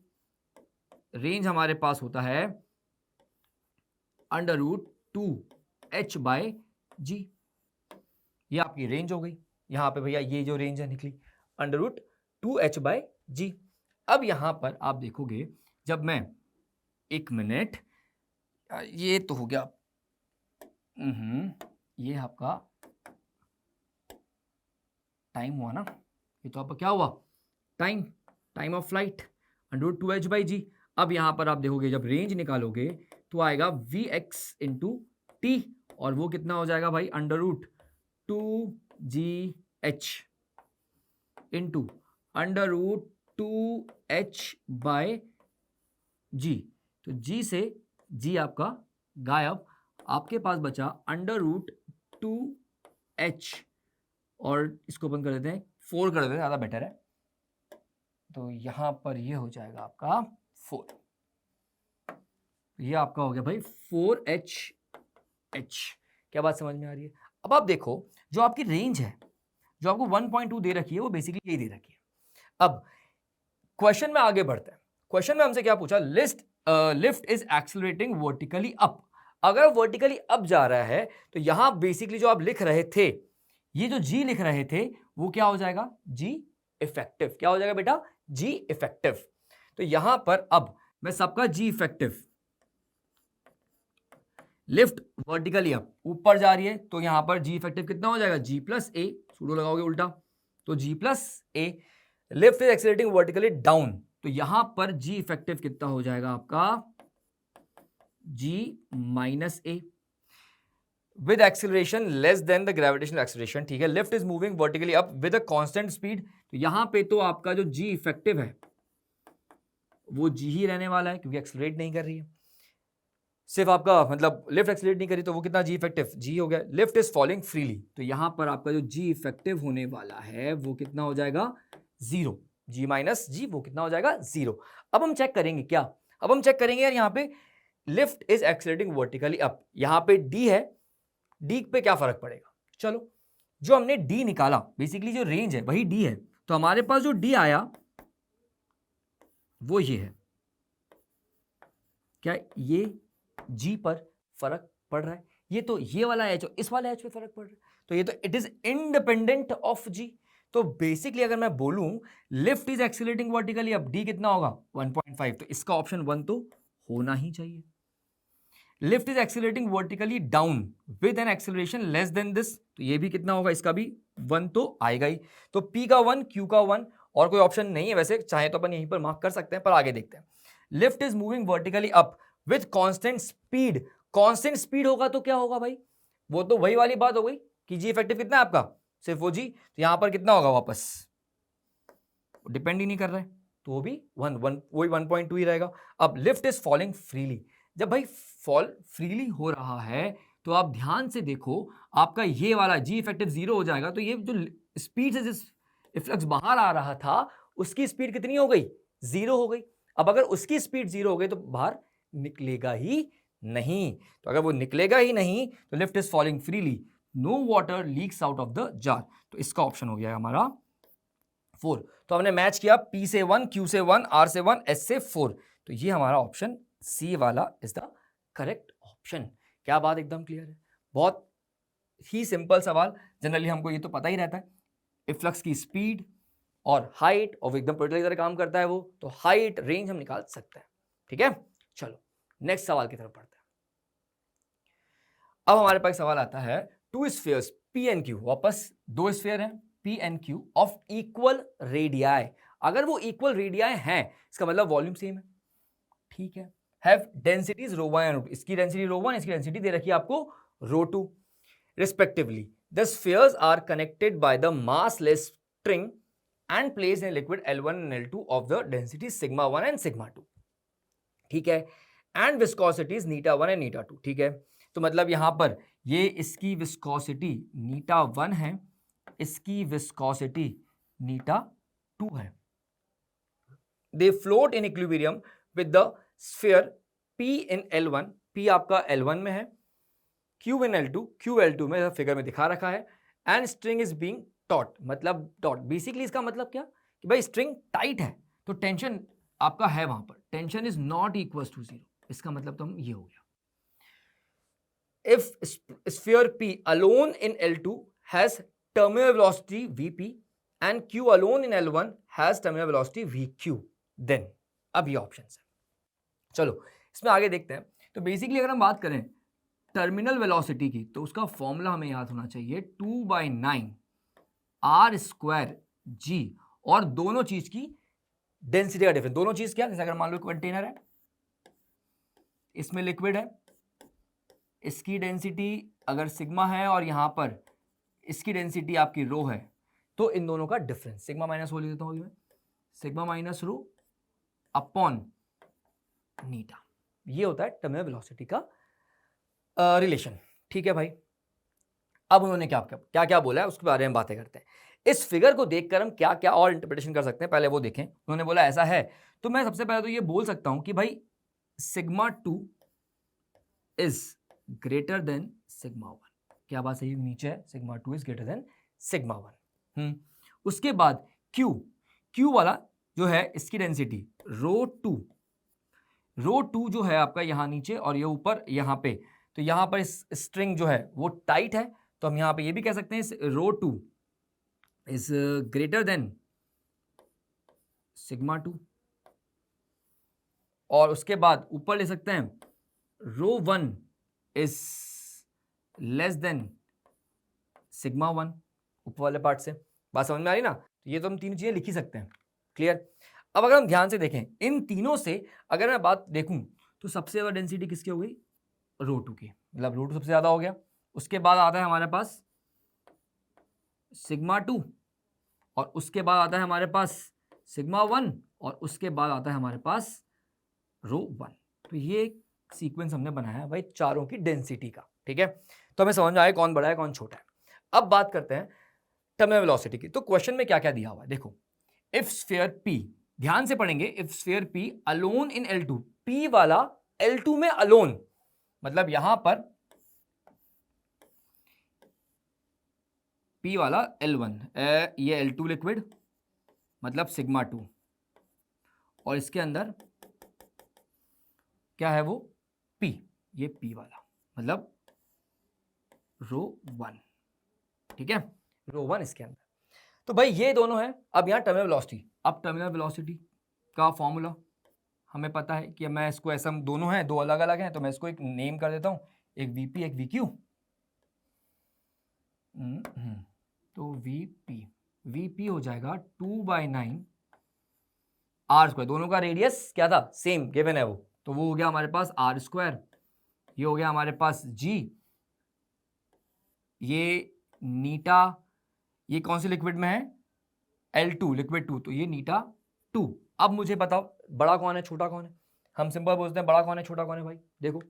Speaker 1: रेंज हमारे पास होता है √2h/g. ये आपकी रेंज हो गई. यहां पे भैया ये जो रेंज है निकली √2h/g. अब यहां पर आप देखोगे, जब मैं, एक मिनट, ये तो हो गया, ये आपका टाइम हुआ ना, ये तो आपका क्या हुआ, टाइम ऑफ फ्लाइट, √2h/g. अब यहां पर आप देखोगे जब रेंज निकालोगे तो आएगा vx × t, और वो कितना हो जाएगा भाई, √2gh × √2h/g. तो g से g आपका गायब, आपके पास बचा √2h, और इसको अपन कर देते हैं 4 कर देते हैं, ज़्यादा बेटर है. तो यहां पर ये हो जाएगा आपका 4. ये आपका हो गया भाई 4h. क्या बात समझ में आ रही है? अब आप देखो, जो आपकी रेंज है, जो आपको 1.2 दे रखी है, वो बेसिकली यही दे रखी है. अब क्वेश्चन में आगे बढ़ते हैं. क्वेश्चन में हमसे क्या पूछा, lift is accelerating vertically up. अगर वर्टिकली अप जा रहा है तो यहां बेसिकली जो आप लिख रहे थे, ये जो जी लिख रहे थे, वो क्या हो जाएगा, जी इफेक्टिव. क्या हो जाएगा बेटा, जी इफेक्टिव. तो यहां पर अब मैं सबका जी इफेक्टिव, लिफ्ट वर्टिकली अप ऊपर जा रही है, तो यहां पर जी इफेक्टिव कितना हो जाएगा, G+A. सूडो लगाओगे उल्टा तो G+A. Lift is accelerating vertically down, तो यहां पर जी इफेक्टिव कितना हो जाएगा आपका, G-A. With acceleration less than the gravitational acceleration. ठीक है, lift is moving vertically up with a constant speed. तो यहां पे तो आपका जो जी इफेक्टिव है वो जी ही रहने वाला है, क्योंकि एक्सेलरेट नहीं कर रही है. सिर्फ आपका मतलब लिफ्ट एक्सेलरेट नहीं करी, तो वो कितना जी इफेक्टिव, जी हो गया. लिफ्ट इज फॉलिंग फ्रीली, तो यहां पर आपका जो जी इफेक्टिव होने वाला है वो कितना हो जाएगा, 0. G-G, वो कितना हो जाएगा, 0. अब हम चेक करेंगे क्या, अब हम चेक करेंगे यार, यहाँ पे lift is accelerating vertically up, यहाँ पे डी है, डी पे क्या फर्क पड़ेगा. चलो, जो हमने डी निकाला, बेसिकली जो रेंज है वही डी है, तो हमारे पास जो डी आया वो ये है. क्या ये जी पर फर्क पड़ रहा है? ये तो ये वाला एच, इस वाला एच पे फर्क पड़ रहा है, तो ये तो इट इज इंडिपेंडेंट ऑफ जी. तो बेसिकली अगर मैं बोलूं लिफ्ट इज एक्सीलरेटिंग वर्टिकली, अब डी कितना होगा, 1.5, तो इसका ऑप्शन 1 तो होना ही चाहिए. Lift is accelerating vertically down with an acceleration less than this, तो ये भी कितना होगा, इसका भी 1 तो आएगा ही. तो P का 1, Q का 1, और कोई ऑप्शन नहीं है वैसे, चाहे तो अपन यहीं पर मार्क कर सकते हैं, पर आगे देखते हैं. Lift is moving vertically up with constant speed. Constant speed होगा तो क्या होगा भाई, वो तो वही वाली बात हो गई कि जी इफेक्टिव कितना है आपका, सिर्फ वो जी, तो यहां पर कितना होगा, वापस डिपेंड ही नहीं कर रहा है, तो वो भी 1 वही 1.2 ही रहेगा. अब लिफ्ट इज फॉलिंग फ्रीली, जब भाई फॉल फ्रीली हो रहा है तो आप ध्यान से देखो, आपका ये वाला जी इफेक्टिव 0 हो जाएगा, तो ये जो स्पीड से जिस इफ्लक्स बाहर आ रहा था उसकी स्पीड कितनी हो गई, 0 हो गई. अब अगर उसकी स्पीड 0 हो गई तो बाहर निकलेगा ही नहीं, तो अगर वो निकलेगा ही नहीं तो lift is falling freely, no water leaks out of the jar, तो इसका ऑप्शन हो गया हमारा 4। तो हमने मैच किया P से 1, Q से 1, R से 1, S से 4, तो ये हमारा ऑप्शन C वाला इज द करेक्ट ऑप्शन। क्या बात एकदम क्लियर है? बहुत ही सिंपल सवाल, जनरली हमको ये तो पता ही रहता है इफ्लक्स की स्पीड और हाइट, और एकदम पर्टिकुलर तरह काम करता है वो, तो हाइट रेंज हम निकाल सकते हैं। ठीक है, चलो नेक्स्ट सवाल की तरफ बढ़ते हैं। अब हमारे पास सवाल आता है, to spheres P and Q, वापस दो स्फीयर हैं P and Q of equal radii, अगर वो इक्वल रेडियाई हैं इसका मतलब वॉल्यूम सेम है। ठीक है, हैव डेंसिटीज ρ1 एंड ρ2, इसकी डेंसिटी ρ1, इसकी डेंसिटी दे रखी है आपको ρ2 respectively. The spheres are connected by the massless string and placed in liquid L1 and L2 of the density sigma 1 and sigma 2. ठीक है, and viscosity is neta 1 and neta 2. ठीक है, तो मतलब यहां पर ये इसकी विस्कोसिटी नीटा 1 है, इसकी विस्कोसिटी नीटा 2 है। They float in equilibrium with the sphere P in L1, P आपका L1 में है, Q in L2, Q L2 में फिगर में दिखा रखा है, and string is being taught, मतलब टॉट बेसिकली इसका मतलब क्या कि भाई स्ट्रिंग टाइट है तो टेंशन आपका है वहां पर, tension is not equal to 0, इसका मतलब तो हम ये हो गया। If sphere P alone in L2 has terminal velocity Vp and Q alone in L1 has terminal velocity Vq, then अब ये ऑप्शन है। चलो इसमें आगे देखते हैं। तो बेसिकली अगर हम बात करें टर्मिनल वेलोसिटी की, तो उसका फॉर्मूला हमें याद होना चाहिए 2/9 R² G, और दोनों चीज की डेंसिटी का डिफरेंस। दोनों चीज क्या, जैसे अगर मान लो कंटेनर है, इसमें लिक्विड है, इसकी डेंसिटी अगर सिग्मा है और यहां पर इसकी डेंसिटी आपकी रो है, तो इन दोनों का डिफरेंस सिग्मा माइनस हो लेता हूं, सिग्मा माइनस रो अपॉन नीटा, ये होता है टर्मिनल वेलोसिटी का रिलेशन। ठीक है भाई, अब उन्होंने क्या क्या बोला है उसके बारे में बातें करते हैं। इस फिगर को देखकर हम क्या क्या और इंटरप्रिटेशन कर सकते हैं, पहले वो देखें। उन्होंने बोला ऐसा है, तो मैं सबसे पहले तो ये बोल सकता हूं कि भाई sigma 2 is greater then sigma 1। क्या बात सही नीचे है, sigma 2 is greater then sigma 1। उसके बाद Q वाला जो है इसकी डेंसिटी ρ2 जो है आपका यहां नीचे और ये ऊपर यहां पे, तो यहां पर इस स्ट्रिंग जो है वो टाइट है, तो हम यहां पे ये भी कह सकते हैं ρ2 इज ग्रेटर देन सिग्मा 2, और उसके बाद ऊपर ले सकते हैं ρ1 इज लेस देन सिग्मा 1, ऊपर वाले पार्ट से। बात समझ में आ रही ना? तो ये तो हम तीन चीजें लिख ही सकते हैं, क्लियर। अब अगर हम ध्यान से देखें इन तीनों से, अगर मैं बात देखूं तो सबसे ज्यादा डेंसिटी किसकी हो गई, ρ2 की, मतलब ρ2 सबसे ज्यादा हो गया। उसके बाद आता है हमारे पास सिग्मा 2, और उसके बाद आता है हमारे पास सिग्मा 1, और उसके बाद आता है हमारे पास ρ1। तो ये सीक्वेंस हमने बनाया है भाई चारों की डेंसिटी का। ठीक है, तो हमें समझ में आया कौन बड़ा है कौन छोटा है। अब बात करते हैं टर्मिनल वेलोसिटी की। तो क्वेश्चन में क्या क्या दिया हुआ है देखो, इफ स्फीयर P, ध्यान से पढ़ेंगे, if sphere P alone in L2, P वाला L2 में अलोन, मतलब यहां पर P वाला L1, ये L2 लिक्विड मतलब सिग्मा 2, और इसके अंदर क्या है वो P, ये P वाला मतलब ρ1। ठीक है, ρ1 इसके अंदर। तो भाई ये दोनों है। अब यहां टर्मिनल वेलोसिटी, अब टर्मिनल वेलोसिटी का फॉर्मूला हमें पता है कि मैं इसको ऐसा, दोनों हैं, दो अलग अलग हैं, तो मैं इसको एक नेम कर देता हूं, एक Vp एक Vq। तो Vp हो जाएगा 2/9 R², दोनों का रेडियस क्या था, सेम गिवन है वो, तो वो हो गया हमारे पास R², ये हो गया हमारे पास G, ये नीटा, ये कौन से लिक्विड में है, L2 लिक्विड 2, तो ये नीटा 2। अब मुझे बताओ बड़ा कौन है छोटा कौन है, हम सिंपल बोलते हैं बड़ा कौन है छोटा कौन है। भाई देखो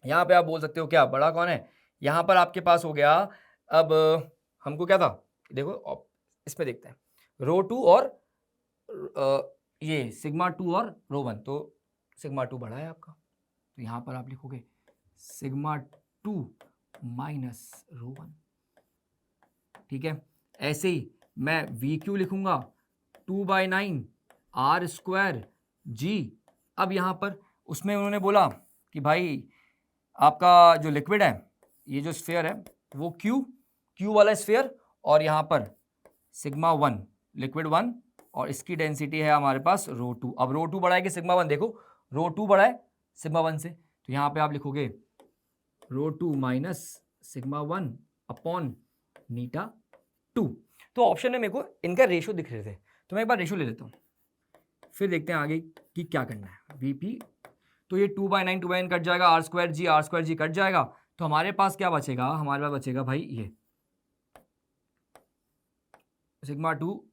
Speaker 1: यहां पे आप बोल सकते हो क्या बड़ा कौन है, यहां पर आपके पास हो गया, अब हमको क्या था देखो इसमें देखते हैं ρ2 और ये सिग्मा 2 और ρ1, तो सिग्मा 2 बड़ा है आपका, तो यहाँ पर आप लिखोगे सिग्मा 2 माइनस रो 1, ठीक है। ऐसे ही मैं वी क्यू लिखूंगा 2/9 आर स्क्वायर जी। अब यहाँ पर उसमें उन्होंने बोला कि भाई आपका जो लिक्विड है, ये जो स्फीयर है वो क्यू वाला स्फीयर, और यहाँ पर सिग्मा 1 लिक्विड 1 और इसकी डेंसिटी है हमारे पास रो 2। अब रो 2 बड़ा है कि सिग्मा 1, देखो रो 2 बड़ा है सिग्मा 1 से, तो यहाँ पे आप लिखोगे रो 2 माइनस सिग्मा 1 अपॉन नीटा 2। तो ऑप्शन में मेरे को इनका रेशो दिख रहे थे, तो मैं एक बार रेशो ले लेता हूँ, फिर देखते हैं आगे कि क्या करना है। वीपी, तो ये 2/9 कट जाएगा, आर स्क्वायर जी कट जाएगा, तो हमारे पास क्या बचेगा, हमारे पास बचेगा भाई ये सिग्मा 2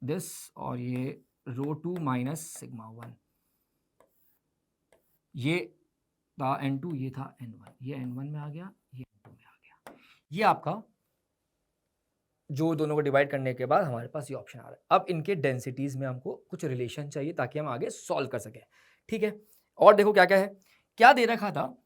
Speaker 1: दिस, और ये रो 2 माइनस सिग्मा 1, ये था N2, ये था N1, ये N1 में आ गया, ये N2 में आ गया। ये आपका जो दोनों को डिवाइड करने के बाद हमारे पास ये ऑप्शन आ रहा है। अब इनके डेंसिटीज में हमको कुछ रिलेशन चाहिए ताकि हम आगे सॉल्व कर सकें, ठीक है। और देखो क्या क्या है, क्या दे रखा था,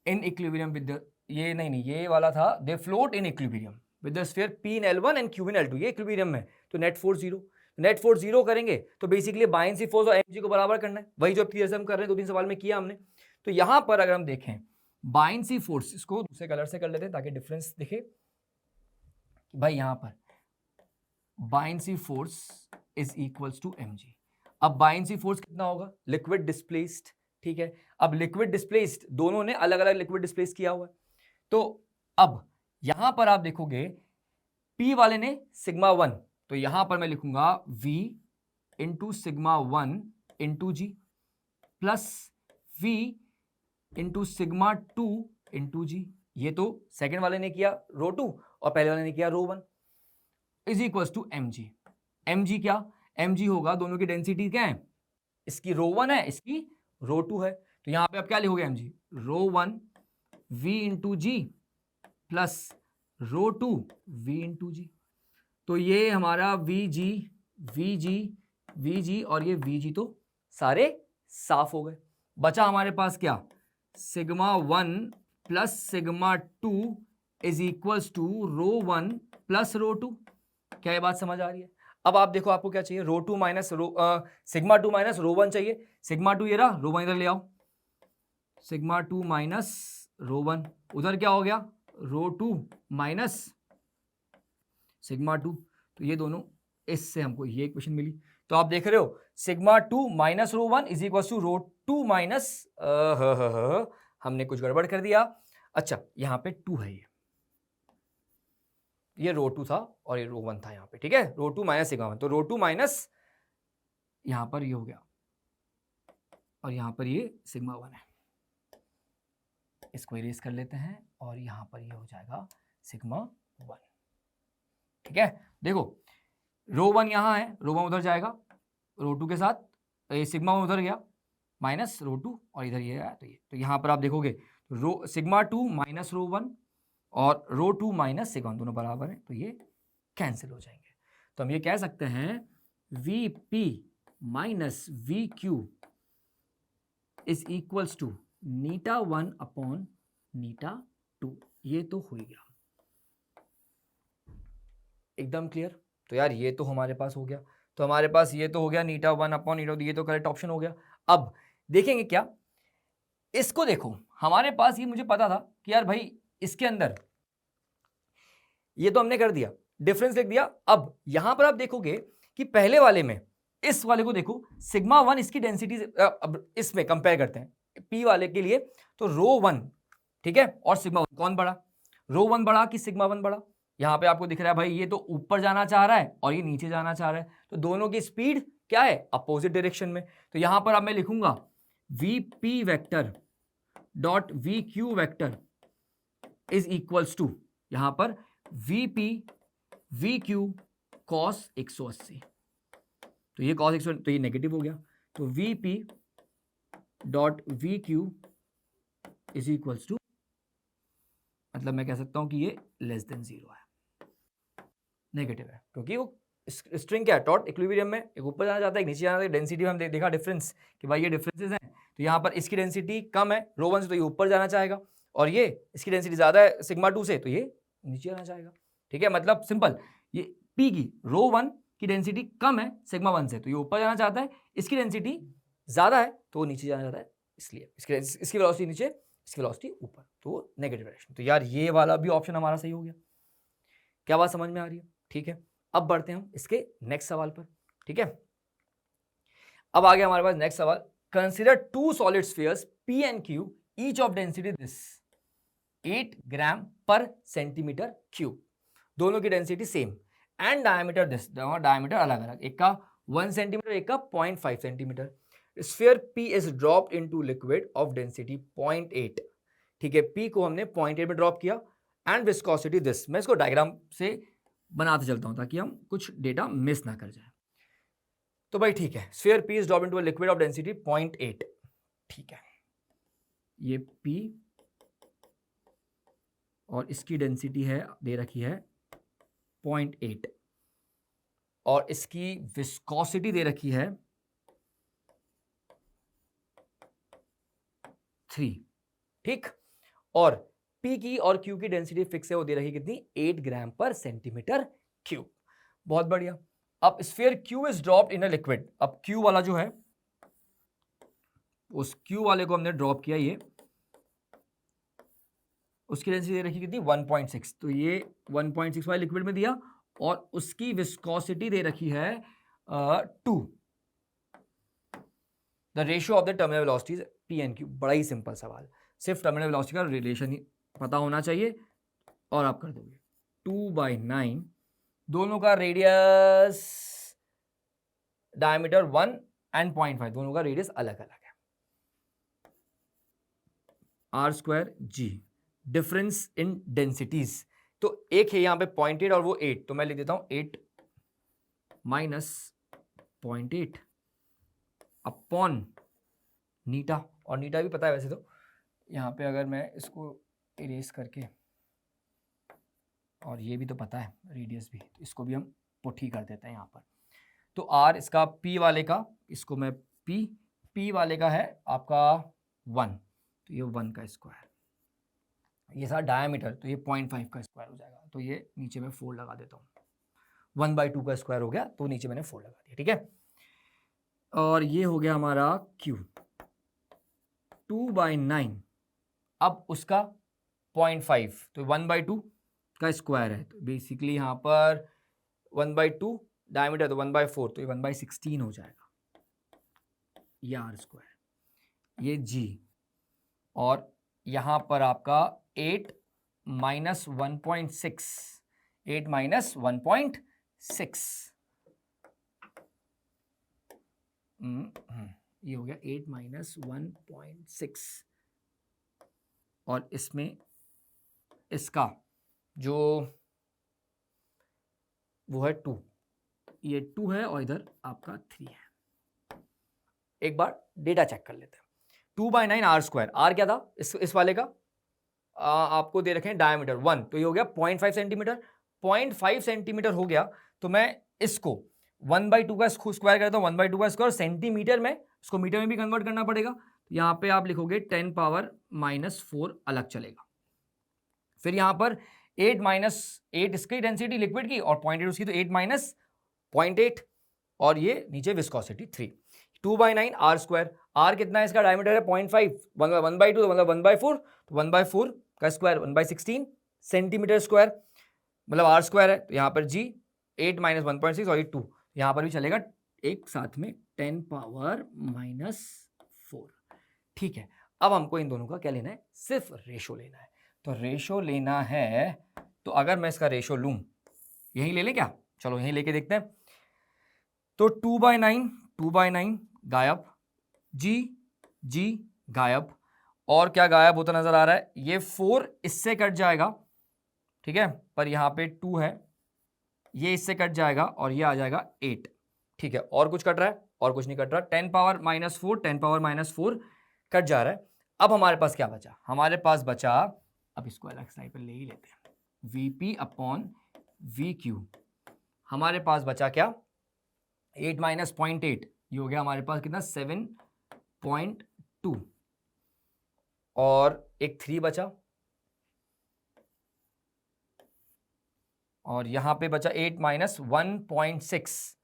Speaker 1: इन इक्विलिब्रियम विद ये नहीं ये वाला था, दे float in equilibrium with the sphere P in L1 and Q in L2, ये इक्विलिब्रियम में, तो नेट फोर्स 0, नेट फोर्स 0 करेंगे तो बेसिकली बायनेंसी फोर्स और mg को बराबर करना है, वही जो थियरम हम कर रहे हैं 2-3 सवाल में किया हमने। तो यहां पर अगर हम देखें बायनेंसी फोर्स, इसको दूसरे कलर से कर लेते हैं ताकि डिफरेंस दिखे कि भाई यहां पर buoyancy force is equals to mg। अब बायनेंसी फोर्स कितना होगा, लिक्विड डिस्प्लेस्ड, ठीक है। अब लिक्विड डिस्प्लेस्ड, दोनों ने अलग अलग लिक्विड डिस्प्लेस किया हुआ है, तो अब यहां पर आप देखोगे P वाले ने सिग्मा 1, तो यहां पर मैं लिखूंगा V into sigma 1 into g plus V into sigma 2 into g. ये तो सेकेंड वाले ने किया रो 2 और पहले वाले ने किया rho 1, is equals to mg। mg क्या, mg होगा, दोनों की डेंसिटी क्या है, इसकी रो 1 है, इसकी रो 2 है, तो यहां पे आप क्या लिखोगे mg, रो 1 v into g plus rho 2 v into जी। तो ये हमारा vg और ये vg तो सारे साफ हो गए। बचा हमारे पास क्या, सिग्मा 1 प्लस sigma 2 is equals to rho 1 plus rho 2। क्या ये बात समझ आ रही है? अब आप देखो आपको क्या चाहिए, रो 2 माइनस सिग्मा 2 माइनस रो 1 चाहिए, सिग्मा 2 ये रहा, रो 1 इधर ले आओ, सिग्मा 2 माइनस रो 1, उधर क्या हो गया, रो 2 माइनस सिग्मा 2, तो ये दोनों, इससे हमको ये इक्वेशन मिली। तो आप देख रहे हो sigma 2 minus rho 1 is equal to rho 2 minus, हमने कुछ गड़बड़ कर दिया। अच्छा यहाँ पे 2 है, ये रो 2 था और ये रो 1 था यहाँ पे, ठीक है, रो 2 माइनस सिग्मा 1, तो रो 2 माइनस यहाँ पर ये हो गया और यहाँ पर ये सिग्मा 1 है, इसको इरेज कर लेते हैं और यहाँ पर ये हो जाएगा सिग्मा 1, ठीक है। देखो रो 1 यहाँ है, रो 1 उधर जाएगा रो 2 के साथ, ये सिग्मा 1 उधर गया माइनस रो 2 और इधर ये आया, तो यहाँ पर आप देखोगे रो सिग्मा 2 माइनस रो 1 और रो 2 माइनस सिग्मा 1 दोनों बराबर है, तो ये कैंसिल हो जाएंगे। तो हम ये कह सकते हैं Vp minus Vq is equals to eta 1 upon eta 2। ये तो हो गया एकदम क्लियर। तो यार ये तो हमारे पास हो गया, तो हमारे पास ये तो हो गया नीटा 1 अपॉन नीटा 2, ये तो करेक्ट ऑप्शन हो गया। अब देखेंगे क्या, इसको देखो, हमारे पास ये मुझे पता था कि यार भाई इसके अंदर ये तो हमने कर दिया, डिफरेंस लिख दिया। अब यहां पर आप देखोगे कि पहले वाले में इस वाले को देखो, सिग्मा 1 इसकी डेंसिटी, अब इसमें कंपेयर करते हैं P वाले के लिए, तो रो 1, ठीक है, और सिग्मा 1 कौन बड़ा, रो 1 बड़ा कि सिग्मा 1 बड़ा। यहां पे आपको दिख रहा है भाई ये तो ऊपर जाना चाह रहा है और ये नीचे जाना चाह रहा है, तो दोनों की स्पीड क्या है, अपोजिट डायरेक्शन में। तो यहां पर अब मैं लिखूंगा Vp vector dot Vq vector is equals to, यहां पर Vp Vq cos 180, तो ये cos 180 तो ये नेगेटिव हो गया, तो Vp dot Vq is equals to, मतलब मैं कह सकता हूं कि ये लेस देन 0 है, नेगेटिव है, क्योंकि वो स्ट्रिंग क्या है, टॉट इक्विलिब्रियम में, एक ऊपर जाना चाहता है एक नीचे जाना चाहता है। डेंसिटी में हम देखा डिफरेंस कि भाई ये डिफरेंसेस हैं, तो यहाँ पर इसकी डेंसिटी कम है रो 1 से, तो ये ऊपर जाना चाहेगा, और ये इसकी डेंसिटी ज्यादा है सिग्मा 2 से, तो ये नीचे जाना चाहेगा। ठीक है, मतलब सिंपल, ये P की रो 1 की डेंसिटी कम है सिग्मा 1 से, तो ये ऊपर जाना चाहता है, इसकी डेंसिटी ज्यादा है तो वो नीचे जाना चाहता है, इसलिए इसकी वेलोसिटी नीचे, इसकी वेलोसिटी ऊपर, तो नेगेटिव डायरेक्शन। तो यार ये वाला भी ऑप्शन हमारा सही हो गया। क्या बात समझ में आ रही है? ठीक है, अब बढ़ते हैं हम इसके नेक्स्ट सवाल पर। ठीक है, अब आ गया हमारे पास नेक्स्ट सवाल। Consider two solid spheres P and Q, each of density this 8 gram per centimetre cube, दोनों की डेंसिटी सेम, एंड डायमीटर दिस, दोनों डायमीटर अलग अलग, एक का 1 सेंटीमीटर, एक का 0.5 centimetre. Sphere P is dropped into liquid of density 0.8। ठीक है, P को हमने 0.8 में ड्रॉप किया, एंड विस्कोसिटी दिस, मैं इसको डायग्राम से बनाते चलता हूं ताकि हम कुछ डेटा मिस ना कर जाए। तो भाई ठीक है, sphere P is dropped into a liquid of density 0.8। ठीक है, ये P और इसकी डेंसिटी है दे रखी है 0.8, और इसकी विस्कोसिटी दे रखी है 3। ठीक, और P की और Q की डेंसिटी फिक्स है, वो दे रही कितनी, 8 ग्राम पर सेंटीमीटर क्यूब। बहुत बढ़िया। अब sphere Q is dropped in a liquid, अब Q वाला जो है, उस Q वाले को हमने ड्रॉप किया, ये उसकी डेंसिटी दे रखी कितनी, 1.6, तो ये 1.6 वाले लिक्विड में दिया, और उसकी विस्कोसिटी दे रखी है 2। The ratio of the terminal velocities P and Q। बड़ा ही सिंपल सवाल, सिर्फ टर्मिनल वेलोसिटी का रिलेशन ही पता होना चाहिए और आप कर दोगे। 2/9, दोनों का रेडियस डायमीटर 1 and 0.5, दोनों का रेडियस अलग अलग है। r²g, डिफरेंस इन डेंसिटीज, तो एक है यहाँ पे 0.8 और वो 8, तो मैं लिख देता हूं 8 माइनस 0.8 अपॉन नीटा, और नीटा भी पता है वैसे तो, यहाँ पे अगर मैं इसको इरेज करके, और ये भी तो पता है रेडियस भी, तो इसको भी हम पुट ही कर देते हैं यहाँ पर। तो r इसका P वाले का, इसको मैं P वाले का है आपका 1, तो ये 1 का स्क्वायर, ये सारा डायमीटर, तो ये 0.5 का स्क्वायर हो जाएगा, तो ये नीचे मैं 4 लगा देता हूँ, 1/2 का स्क्वायर हो गया, तो नीचे मैंने 4 लगा दिया। ठीक है, और ये हो गया हमारा Q 2/9, अब उसका 0.5, तो 1/2 का स्क्वायर है, तो बेसिकली यहाँ पर 1/2 डायमीटर, तो 1/4, तो ये 1/16 हो जाएगा, ये r², ये G, और यहाँ पर आपका 8 माइनस 1.6, 8 माइनस 1.6, ये हो गया 8 माइनस 1.6, और इसमें इसका जो वो है 2, ये 2 है, और इधर आपका 3 है। एक बार डेटा चेक कर लेते हैं। 2/9 r², r क्या था इस वाले का, आपको दे रखे हैं डायमीटर 1, तो ये हो गया 0.5 सेंटीमीटर, 0.5 सेंटीमीटर हो गया, तो मैं इसको 1/2 का स्क्वायर करता हूँ, 1/2 का स्क्वायर सेंटीमीटर में, इसको मीटर में भी कन्वर्ट करना पड़ेगा, तो यहाँ पे आप लिखोगे 10⁻⁻4 अलग चलेगा। फिर यहाँ पर 8 इसकी डेंसिटी लिक्विड की, और 0.8 उसकी, तो 8 माइनस 0.8, और ये नीचे विस्कोसिटी 3। 2/9 r², r कितना है इसका, डायमीटर है 0.5, 1/2 तो मतलब 1/4, तो 1/4 का स्क्वायर 1/16 सेंटीमीटर स्क्वायर, मतलब r² है, तो यहाँ पर G 8 माइनस 1.6, और ये 2, यहाँ पर भी चलेगा एक साथ में 10⁻⁻4। ठीक है, अब हमको इन दोनों का क्या लेना है, सिर्फ रेशो लेना है। तो रेशो लेना है, तो अगर मैं इसका रेशो लूं, यही ले लें क्या, चलो यही लेके देखते हैं। तो 2/9 गायब, G गायब, और क्या गायब होता नजर आ रहा है, ये 4 इससे कट जाएगा, ठीक है, पर यहाँ पे 2 है, ये इससे कट जाएगा, और ये आ जाएगा 8। ठीक है, और कुछ कट रहा है, और कुछ नहीं कट रहा, 10⁻⁻4 कट जा रहा है। अब हमारे पास क्या बचा, हमारे पास बचा, अब इसको अलग साइड पर ले ही लेते हैं, VP अपॉन VQ, हमारे पास बचा क्या, 8 माइनस 0.8, ये हो गया हमारे पास कितना, 7.2 2 और एक 3 बचा और यहां पे बचा 8 माइनस 1.6,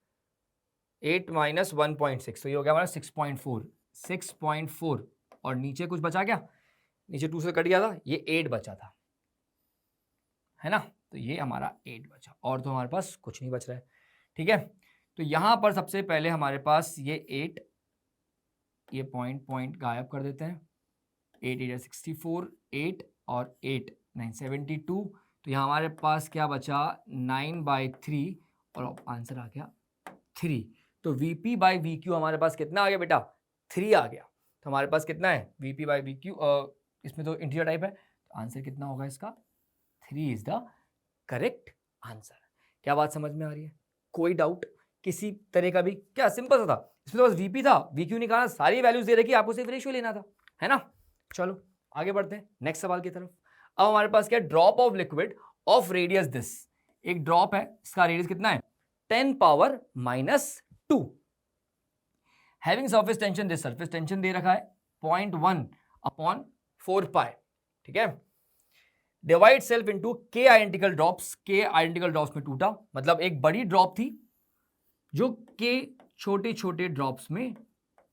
Speaker 1: 8 माइनस 1.6, तो ये हो गया हमारा 6.4 और नीचे कुछ बचा क्या, नीचे 2 से कट गया था, ये 8 बचा था, है ना, तो ये हमारा 8 बचा और तो हमारे पास कुछ नहीं बच रहा है, ठीक है। तो यहां पर सबसे पहले हमारे पास ये 8, ये पॉइंट गायब कर देते हैं, 8 8 64, 8 और 8 9 72, तो यहाँ हमारे पास क्या बचा 9/3 और आंसर आ गया 3। तो Vp/Vq हमारे पास कितना आ गया बेटा, 3 आ गया। तो हमारे पास कितना है Vp/Vq, इसमें तो इंटीजर टाइप है, तो आंसर कितना होगा इसका, 3 इज द करेक्ट आंसर। क्या बात समझ में आ रही है, कोई डाउट किसी तरह का भी, क्या सिंपल सा था, इसमें तो बस Vp था, Vq निकालना, सारी वैल्यूज दे रखी, आपको सिर्फ रेशियो लेना था, है ना। चलो आगे बढ़ते हैं नेक्स्ट सवाल की तरफ। अब हमारे पास क्या, drop of liquid of radius this, एक ड्रॉप है, इसका रेडियस कितना है 10⁻⁻², having surface tension, this surface tension दे रखा है 0.1/4 पाई, ठीक है। Divide self into k identical drops, k identical drops में टूटा, मतलब एक बड़ी ड्रॉप थी जो k छोटे छोटे ड्रॉप्स में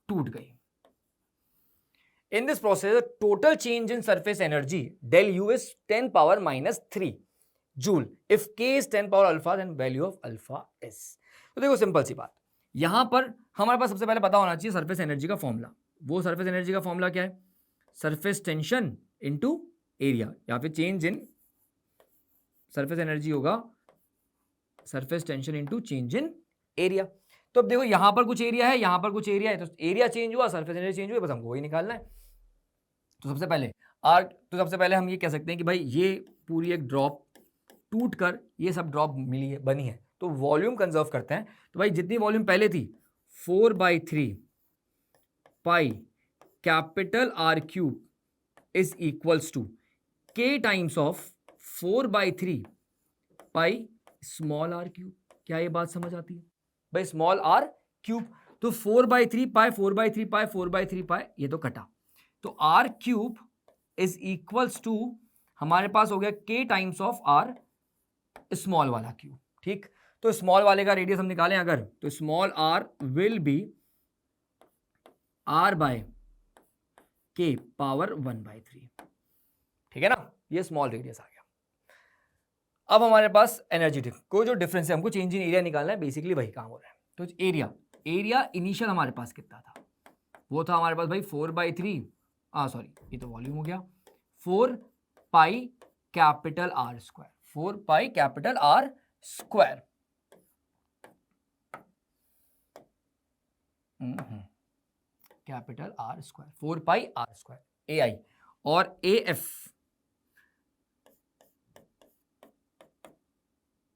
Speaker 1: टूट गई। In this process, the total change in surface energy del U is 10⁻³ joule. If K is 10 power alpha, then value of alpha is. तो देखो सिंपल सी बात, यहां पर हमारे पास सबसे पहले पता होना चाहिए सरफेस एनर्जी का फॉर्मूला। वो सरफेस एनर्जी का फॉर्मूला क्या है, सरफेस टेंशन इनटू एरिया, या फिर चेंज इन सरफेस एनर्जी होगा surface tension into change in area. तो अब देखो यहां पर कुछ एरिया है, यहां पर कुछ एरिया है, तो एरिया चेंज हुआ, सरफेस एनर्जी चेंज हुई, बस हमको वही निकालना है। तो सबसे पहले हम ये कह सकते हैं कि भाई ये पूरी एक ड्रॉप टूट कर ये सब ड्रॉप मिली है, बनी है, तो वॉल्यूम कंजर्व करते हैं। तो भाई जितनी वॉल्यूम पहले थी 4/3 pi capital R³ is equals to K times of 4/3 pi small R³। क्या ये बात समझ आती है भाई, स्मॉल R³, तो 4/3 पाई 4/3 पाई 4/3 पाई, ये तो कटा, तो R³ इज इक्वल्स टू हमारे पास हो गया K times of R small वाला क्यूब, ठीक। तो स्मॉल वाले का रेडियस हम निकालें अगर, तो small r will be R/K power 1/3, ठीक है ना, ये स्मॉल रेडियस आ गया। अब हमारे पास एनर्जी कोई जो डिफरेंस है, हमको चेंज इन एरिया निकालना है, बेसिकली वही काम हो रहा है। तो एरिया इनिशियल हमारे पास कितना था, वो था हमारे पास भाई 4/3, सॉरी ये तो वॉल्यूम हो गया, 4 pi capital R², 4 pi capital R², capital R², 4 पाई R², AI और AF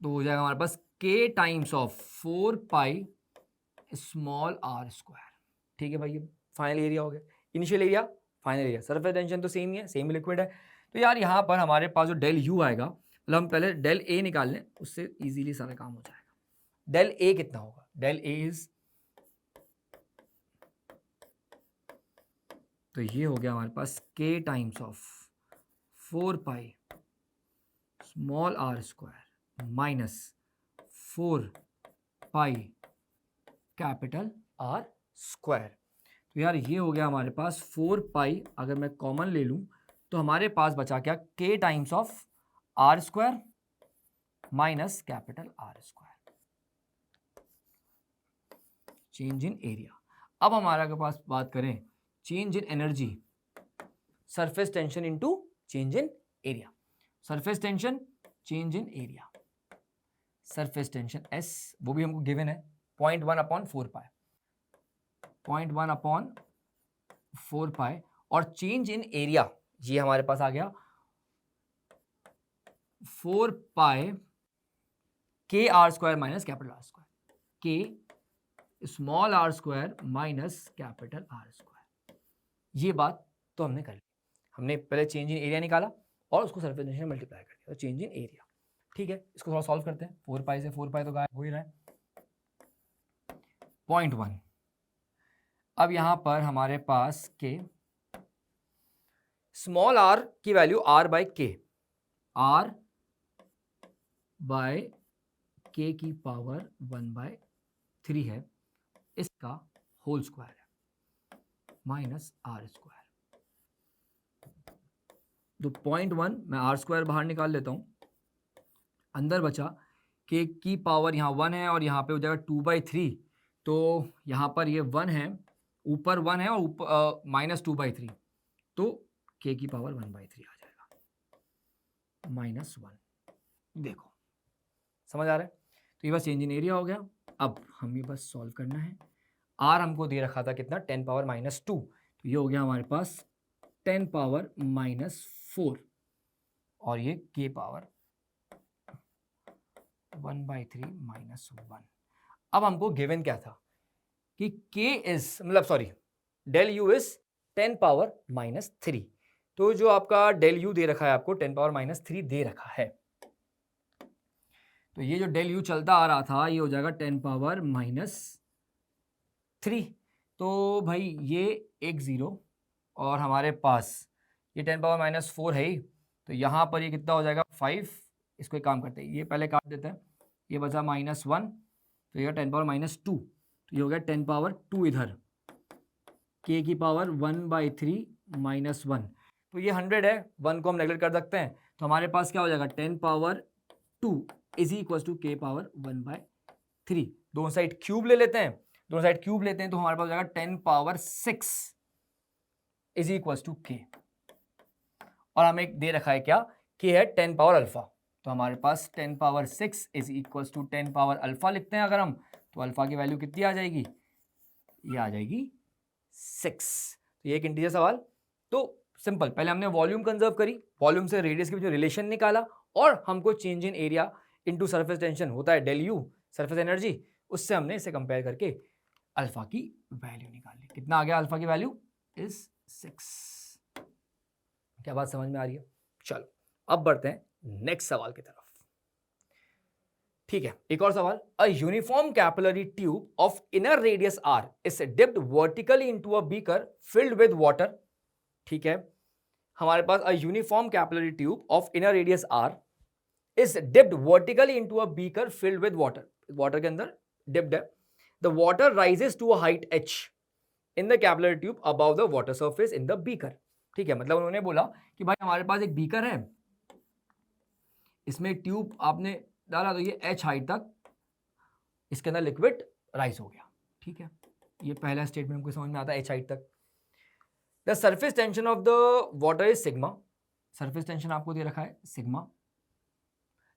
Speaker 1: तो हो जाएगा हमारे पास K times of 4 pi small R², ठीक है भाई। ये फाइनल एरिया हो गया, initial area final area, surface tension तो सेम ही है, सेम लिक्विड है। तो यार यहाँ पर हमारे पास जो डेल U आएगा, मतलब हम पहले डेल A निकाल लें, उससे इजीली सारा काम हो जाएगा। डेल A कितना होगा, डेल A इज, तो ये हो गया हमारे पास K times of 4 pi small R² minus 4 pi capital R²। तो यार ये हो गया हमारे पास 4 पाई, अगर मैं कॉमन ले लूं तो हमारे पास बचा क्या, K times of R² minus capital R², change in area. अब हमारा के पास बात करें change in energy, surface tension into change in area, surface tension change in area, surface tension S वो भी हमको गिवन है 0.1/4 पाई, 0.1/4 पाई, और चेंज इन एरिया ये हमारे पास आ गया 4 पाई K R² minus capital R², K small R² minus capital R²। ये बात तो हमने कर ली, हमने पहले चेंज इन एरिया निकाला और उसको सरफेस टेंशन में मल्टीप्लाई कर दिया, तो चेंज इन एरिया, ठीक है। इसको थोड़ा सॉल्व करते हैं, 4 पाई से 4 पाई तो गायब हो ही रहा है, 0.1। अब यहां पर हमारे पास K स्मॉल आर की वैल्यू आर बाय के, आर बाय के की पावर 1/3 है, इसका होल स्क्वायर है माइनस आर स्क्वायर। तो 0.1 मैं आर स्क्वायर बाहर निकाल लेता हूं, अंदर बचा के की पावर यहाँ 1 है और यहाँ पे हो जाएगा 2/3, तो यहाँ पर ये 1 है, ऊपर 1 है और ऊपर माइनस 2/3, तो के की पावर 1/3 आ जाएगा माइनस 1। देखो समझ आ रहा है? तो ये बस चेंज इन एरिया हो गया। अब हमें बस सॉल्व करना है। आर हमको दे रखा था कितना, 10 पावर -2, तो ये हो गया हमारे पास 10 पावर -4 और ये के पावर 1/3 -1। अब हमको गिवन क्या था कि के इज मतलब sorry del U is 10 power -3, तो जो आपका डेल यू दे रखा है आपको 10 पावर -3 दे रखा है, तो ये जो डेल यू चलता आ रहा था ये हो जाएगा 10 पावर -3। तो भाई ये एक ज़ीरो और हमारे पास ये 10 पावर -4 है ही, तो यहाँ पर ये कितना हो जाएगा 5। इसको एक काम करते हैं, ये पहले काट देते हैं, ये बचा -1, तो ये 10 पावर -2, तो ये हो गया 10 पावर 2 इधर, के की पावर 1/3 -1, तो ये 100 है, 1 को हम नेगलेक्ट कर सकते हैं, तो हमारे पास क्या हो जाएगा 10 पावर 2 इज इक्वल टू के पावर 1/3। दोनों साइड क्यूब ले लेते हैं, दोनों साइड क्यूब लेते हैं तो हमारे पास हो जाएगा 10 पावर 6 इज इक्वल टू के, और हमें दे रखा है क्या, के है 10 पावर अल्फा, तो हमारे पास 10 power 6 is equal to 10 power alpha लिखते हैं अगर हम, तो अल्फा की वैल्यू कितनी आ जाएगी, ये आ जाएगी 6। तो ये एक इंटीजर सवाल। तो सिंपल, पहले हमने वॉल्यूम कंजर्व करी, वॉल्यूम से रेडियस के बीच में रिलेशन निकाला, और हमको change in area into surface tension होता है डेल यू, सरफेस एनर्जी, उससे हमने इसे कंपेयर करके अल्फा की वैल्यू निकाली। कितना आ गया अल्फा की वैल्यू इज 6। क्या बात समझ में आ रही है? चलो अब बढ़ते हैं नेक्स्ट सवाल की तरफ। ठीक है, एक और सवाल। A uniform capillary tube of inner radius r is dipped vertically into a beaker filled with water. ठीक है, हमारे पास a uniform capillary tube of inner radius r is dipped vertically into a beaker filled with water, water के अंदर dipped है। The water rises to a height h in the capillary tube above the water surface in the beaker. ठीक है, मतलब उन्होंने बोला कि भाई हमारे पास एक बीकर है, इसमें एक ट्यूब आपने डाला तो ये h हाइट तक इसके अंदर लिक्विड राइज हो गया। ठीक है, ये पहला स्टेटमेंट हमको समझ में आता है, h हाइट तक। The surface tension of the water is sigma, surface tension आपको दे रखा है sigma.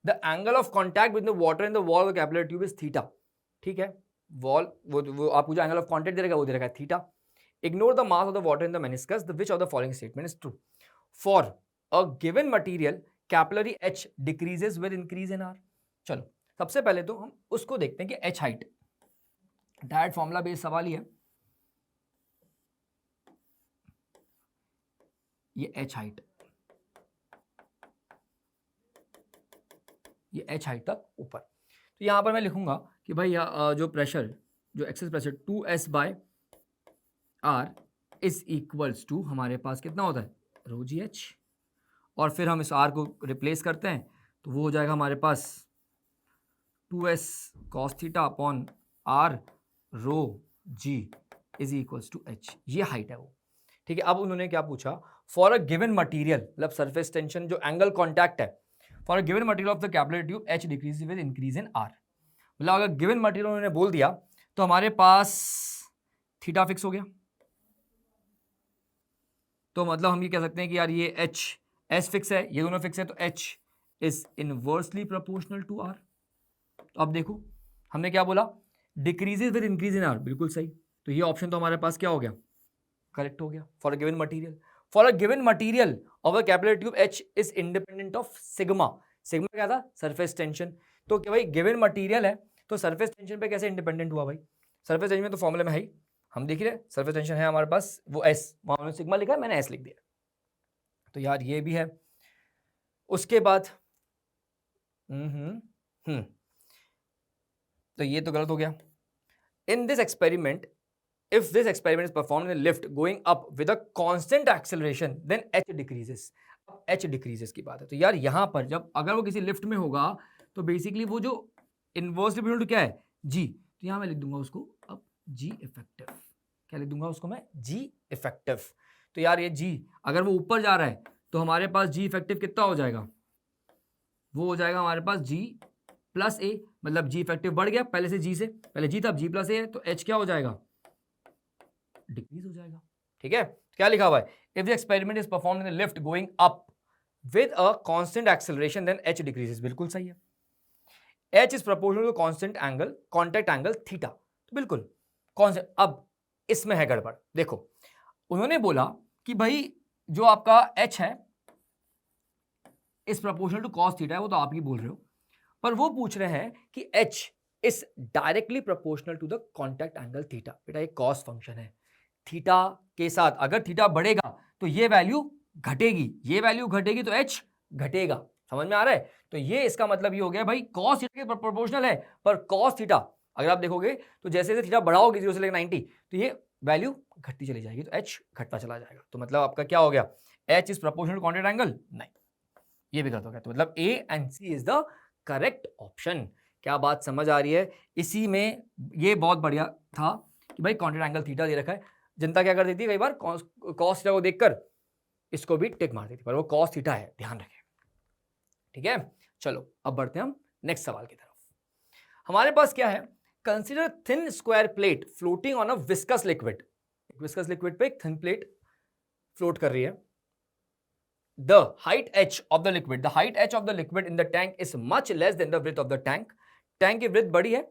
Speaker 1: The angle of contact with the water in the wall of the capillary tube is theta. ठीक है, वॉल वो आपको जो एंगल ऑफ कॉन्टैक्ट दे रखा है वो दे रखा है theta. Ignore the mass of the water in the meniscus, the which of the following statement is true. For a given material capillary h decreases with increase in r। चलो सबसे पहले तो हम उसको देखते हैं कि h height, direct formula based सवाल ही है। ये h हाइट, ये h हाइट तक ऊपर, तो यहां पर मैं लिखूंगा कि भाई जो प्रेशर, जो excess pressure 2s by r is equals to हमारे पास कितना होता है रो जी एच, और फिर हम इस r को रिप्लेस करते हैं तो वो हो जाएगा हमारे पास 2s cos theta upon r rho G is equals to h। ये हाइट है वो। ठीक है, अब उन्होंने क्या पूछा, फॉर अ गिवन मटेरियल, मतलब सरफेस टेंशन जो एंगल कॉन्टैक्ट है, for a given material of the capillary tube h decrease with increase in r। मतलब अगर गिवन मटेरियल उन्होंने बोल दिया तो हमारे पास थीटा फिक्स हो गया, तो मतलब हम ये कह सकते हैं कि यार ये h s फिक्स है, ये दोनों फिक्स है, तो h इज इनवर्सली प्रोपोर्शनल टू r। तो अब देखो हमने क्या बोला, decreases with increase in r, बिल्कुल सही, तो ये ऑप्शन तो हमारे पास क्या हो गया, करेक्ट हो गया। For a given material, for a given material of a capillary tube h is independent of sigma. Sigma क्या था, सरफेस टेंशन, तो क्या भाई गिवन मटेरियल है तो सरफेस टेंशन पे कैसे इंडिपेंडेंट हुआ भाई, सरफेस टेंशन में तो फॉर्मूले में है ही, हम देख रहे हैं सरफेस टेंशन है हमारे पास वो s, वहां सिग्मा लिखा है, मैंने s लिख दिया, तो यार ये भी है। उसके बाद तो ये तो गलत हो गया। In this experiment if this experiment is performed in a lift going up with a constant acceleration then h decreases. h decreases की बात है, तो यार यहां पर जब अगर वो किसी लिफ्ट में होगा तो बेसिकली वो जो इनवर्सली प्रोपोर्शनल टू क्या है, g, तो यहां मैं लिख दूंगा उसको अब g इफेक्टिव, क्या लिख दूंगा उसको मैं, g इफेक्टिव। तो यार ये g अगर वो ऊपर जा रहा है तो हमारे पास g इफेक्टिव कितना हो जाएगा, वो हो जाएगा हमारे पास g प्लस ए, मतलब g इफेक्टिव बढ़ गया पहले से g से, पहले g था अब g प्लस ए है, तो h क्या हो जाएगा, डिक्रीज हो जाएगा। ठीक है, क्या लिखा हुआ है, if the experiment is performed in the lift going up with a constant acceleration then h decreases, बिल्कुल सही है। h is proportional to constant angle, contact angle theta, तो बिल्कुल कांस्टेंट। अब इसमें है गड़बड़, देखो उन्होंने बोला कि भाई जो आपका h है इस प्रोपोर्शनल टू कॉस थीटा है, वो तो आप ही बोल रहे हो, पर वो पूछ रहे हैं कि h is directly proportional to the contact angle theta. बेटा ये कॉस फंक्शन है, थीटा के साथ अगर थीटा बढ़ेगा तो ये वैल्यू घटेगी, ये वैल्यू घटेगी तो h घटेगा, समझ में आ रहा है। तो ये इसका मतलब ये हो गया भाई कॉस थीटा के प्रोपोर्शनल है, पर कॉस थीटा अगर आप देखोगे तो जैसे जैसे थीटा बढ़ाओगे 0 से लेकर 90 तो ये वैल्यू घटती चली जाएगी, तो h घटता चला जाएगा। तो मतलब आपका क्या हो गया, h is proportional to contact angle, नहीं ये भी गलत हो गया। तो मतलब A and C is the correct option. क्या बात समझ आ रही है, इसी में ये बहुत बढ़िया था कि भाई कांटेक्ट एंगल थीटा दे रखा है, जनता क्या कर देती है कई बार कॉस थीटा को देखकर इसको भी टिक मार देती, पर वो कॉस थीटा है, ध्यान रखें। ठीक है, चलो अब बढ़ते हैं हम नेक्स्ट सवाल की तरफ। हमारे पास क्या है, consider thin square plate floating on a viscous liquid, viscous liquid पे एक थिन प्लेट फ्लोट कर रही है। The height h of the liquid, the height h of the liquid in the tank is much less than the width of the tank. Tank की width बड़ी है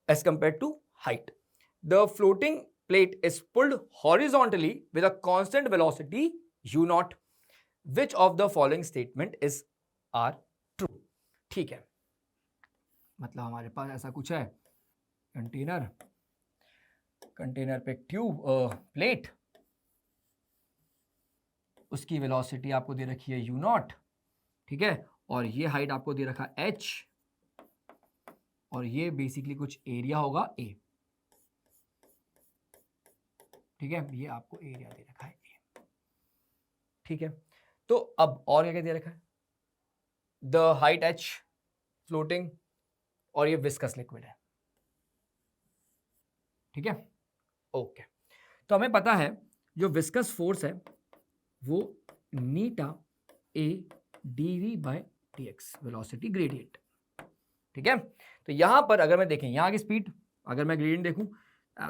Speaker 1: as compared to height. The floating plate is pulled horizontally with a constant velocity u naught. Which of the following statement is are true? ठीक है, मतलब हमारे पास ऐसा कुछ है, कंटेनर पे ट्यूब प्लेट, उसकी वेलोसिटी आपको दे रखी है u नॉट, ठीक है, और ये हाइट आपको दे रखा h, और ये बेसिकली कुछ एरिया होगा a, ठीक है, ये आपको एरिया दे रखा है a, ठीक है। तो अब और क्या क्या दे रखा है, द हाइट h फ्लोटिंग, और ये विस्कस लिक्विड है, ठीक है, ओके। तो हमें पता है जो विस्कस फोर्स है वो eta A dv by tx, velocity gradient, ठीक है। तो यहां पर अगर मैं देखें यहाँ की स्पीड, अगर मैं ग्रेडियंट देखूं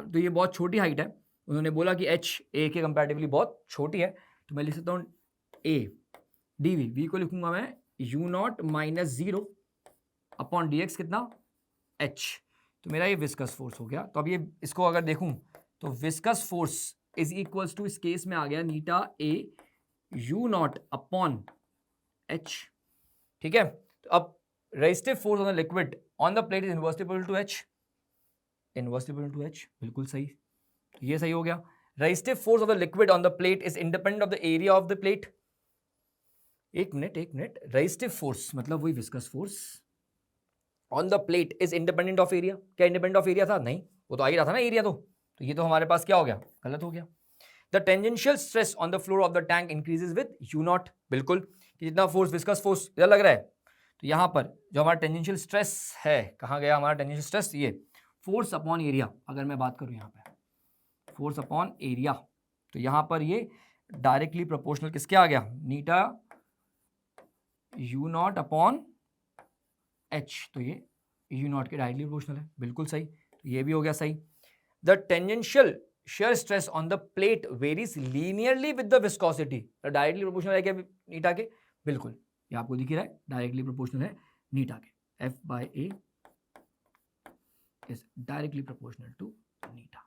Speaker 1: तो ये बहुत छोटी हाइट है, उन्होंने बोला कि h a के कंपैरेटिवली बहुत छोटी है, तो मैं लिख सकता हूँ a dv, v को लिखूंगा मैं u not minus 0 upon D x, कितना h, तो मेरा ये विस्कस फोर्स हो गया। तो अब ये इसको अगर देखूं तो viscous force is equals to, इस केस में आ गया eta A u naught upon h, ठीक है। तो अब resistive force on the liquid on the plate is inversely proportional to h, inversely proportional to h, बिल्कुल सही, ये सही हो गया। Resistive force of the liquid on the plate is independent of the area of the plate. एक minute, resistive force मतलब वही viscous force on the plate is independent of area, क्या इंडिपेंडेंट ऑफ एरिया था, नहीं, वो तो आ ही रहा था ना एरिया, तो ये तो हमारे पास क्या हो गया, गलत हो गया। The tangential stress on the floor of the tank increases with you not, बिल्कुल, कि जितना फोर्स विस्कस फोर्स इधर लग रहा है, तो यहाँ पर जो हमारा टेंजेंशियल स्ट्रेस है, कहाँ गया हमारा टेंजेंशियल स्ट्रेस, ये फोर्स अपॉन एरिया, अगर मैं बात करूँ यहाँ पे फोर्स अपॉन एरिया, तो यहाँ पर ये डायरेक्टली प्रोपोर्शनल किसके आ गया, नीटा यू नॉट अपॉन एच, तो ये यू नॉट के डायरेक्टली प्रोपोर्शनल है, बिल्कुल सही, तो ये भी हो गया सही। The tangential shear stress on the plate varies linearly with the viscosity, तो डायरेक्टली प्रोपोर्शनल है क्या नीटा के, बिल्कुल, ये आपको दिख रहा है डायरेक्टली प्रोपोर्शनल है नीटा के, F by A is directly proportional to नीटा।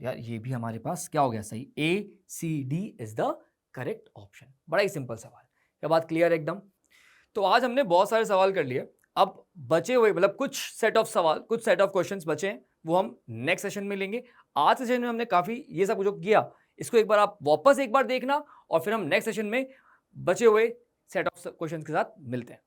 Speaker 1: तो यार ये भी हमारे पास क्या हो गया सही, A C D is the correct option। बड़ा ही सिंपल सवाल, क्या बात क्लियर है एकदम। तो आज हमने बहुत सारे सवाल कर लिए, अब बचे हुए मतलब कुछ सेट ऑफ सवाल, कुछ सेट ऑफ क्वेश्चंस बचे हैं, वो हम नेक्स्ट सेशन में लेंगे। आज सेशन में हमने काफी ये सब जो किया, इसको एक बार आप वापस एक बार देखना, और फिर हम नेक्स्ट सेशन में बचे हुए सेट ऑफ क्वेश्चंस के साथ मिलते हैं।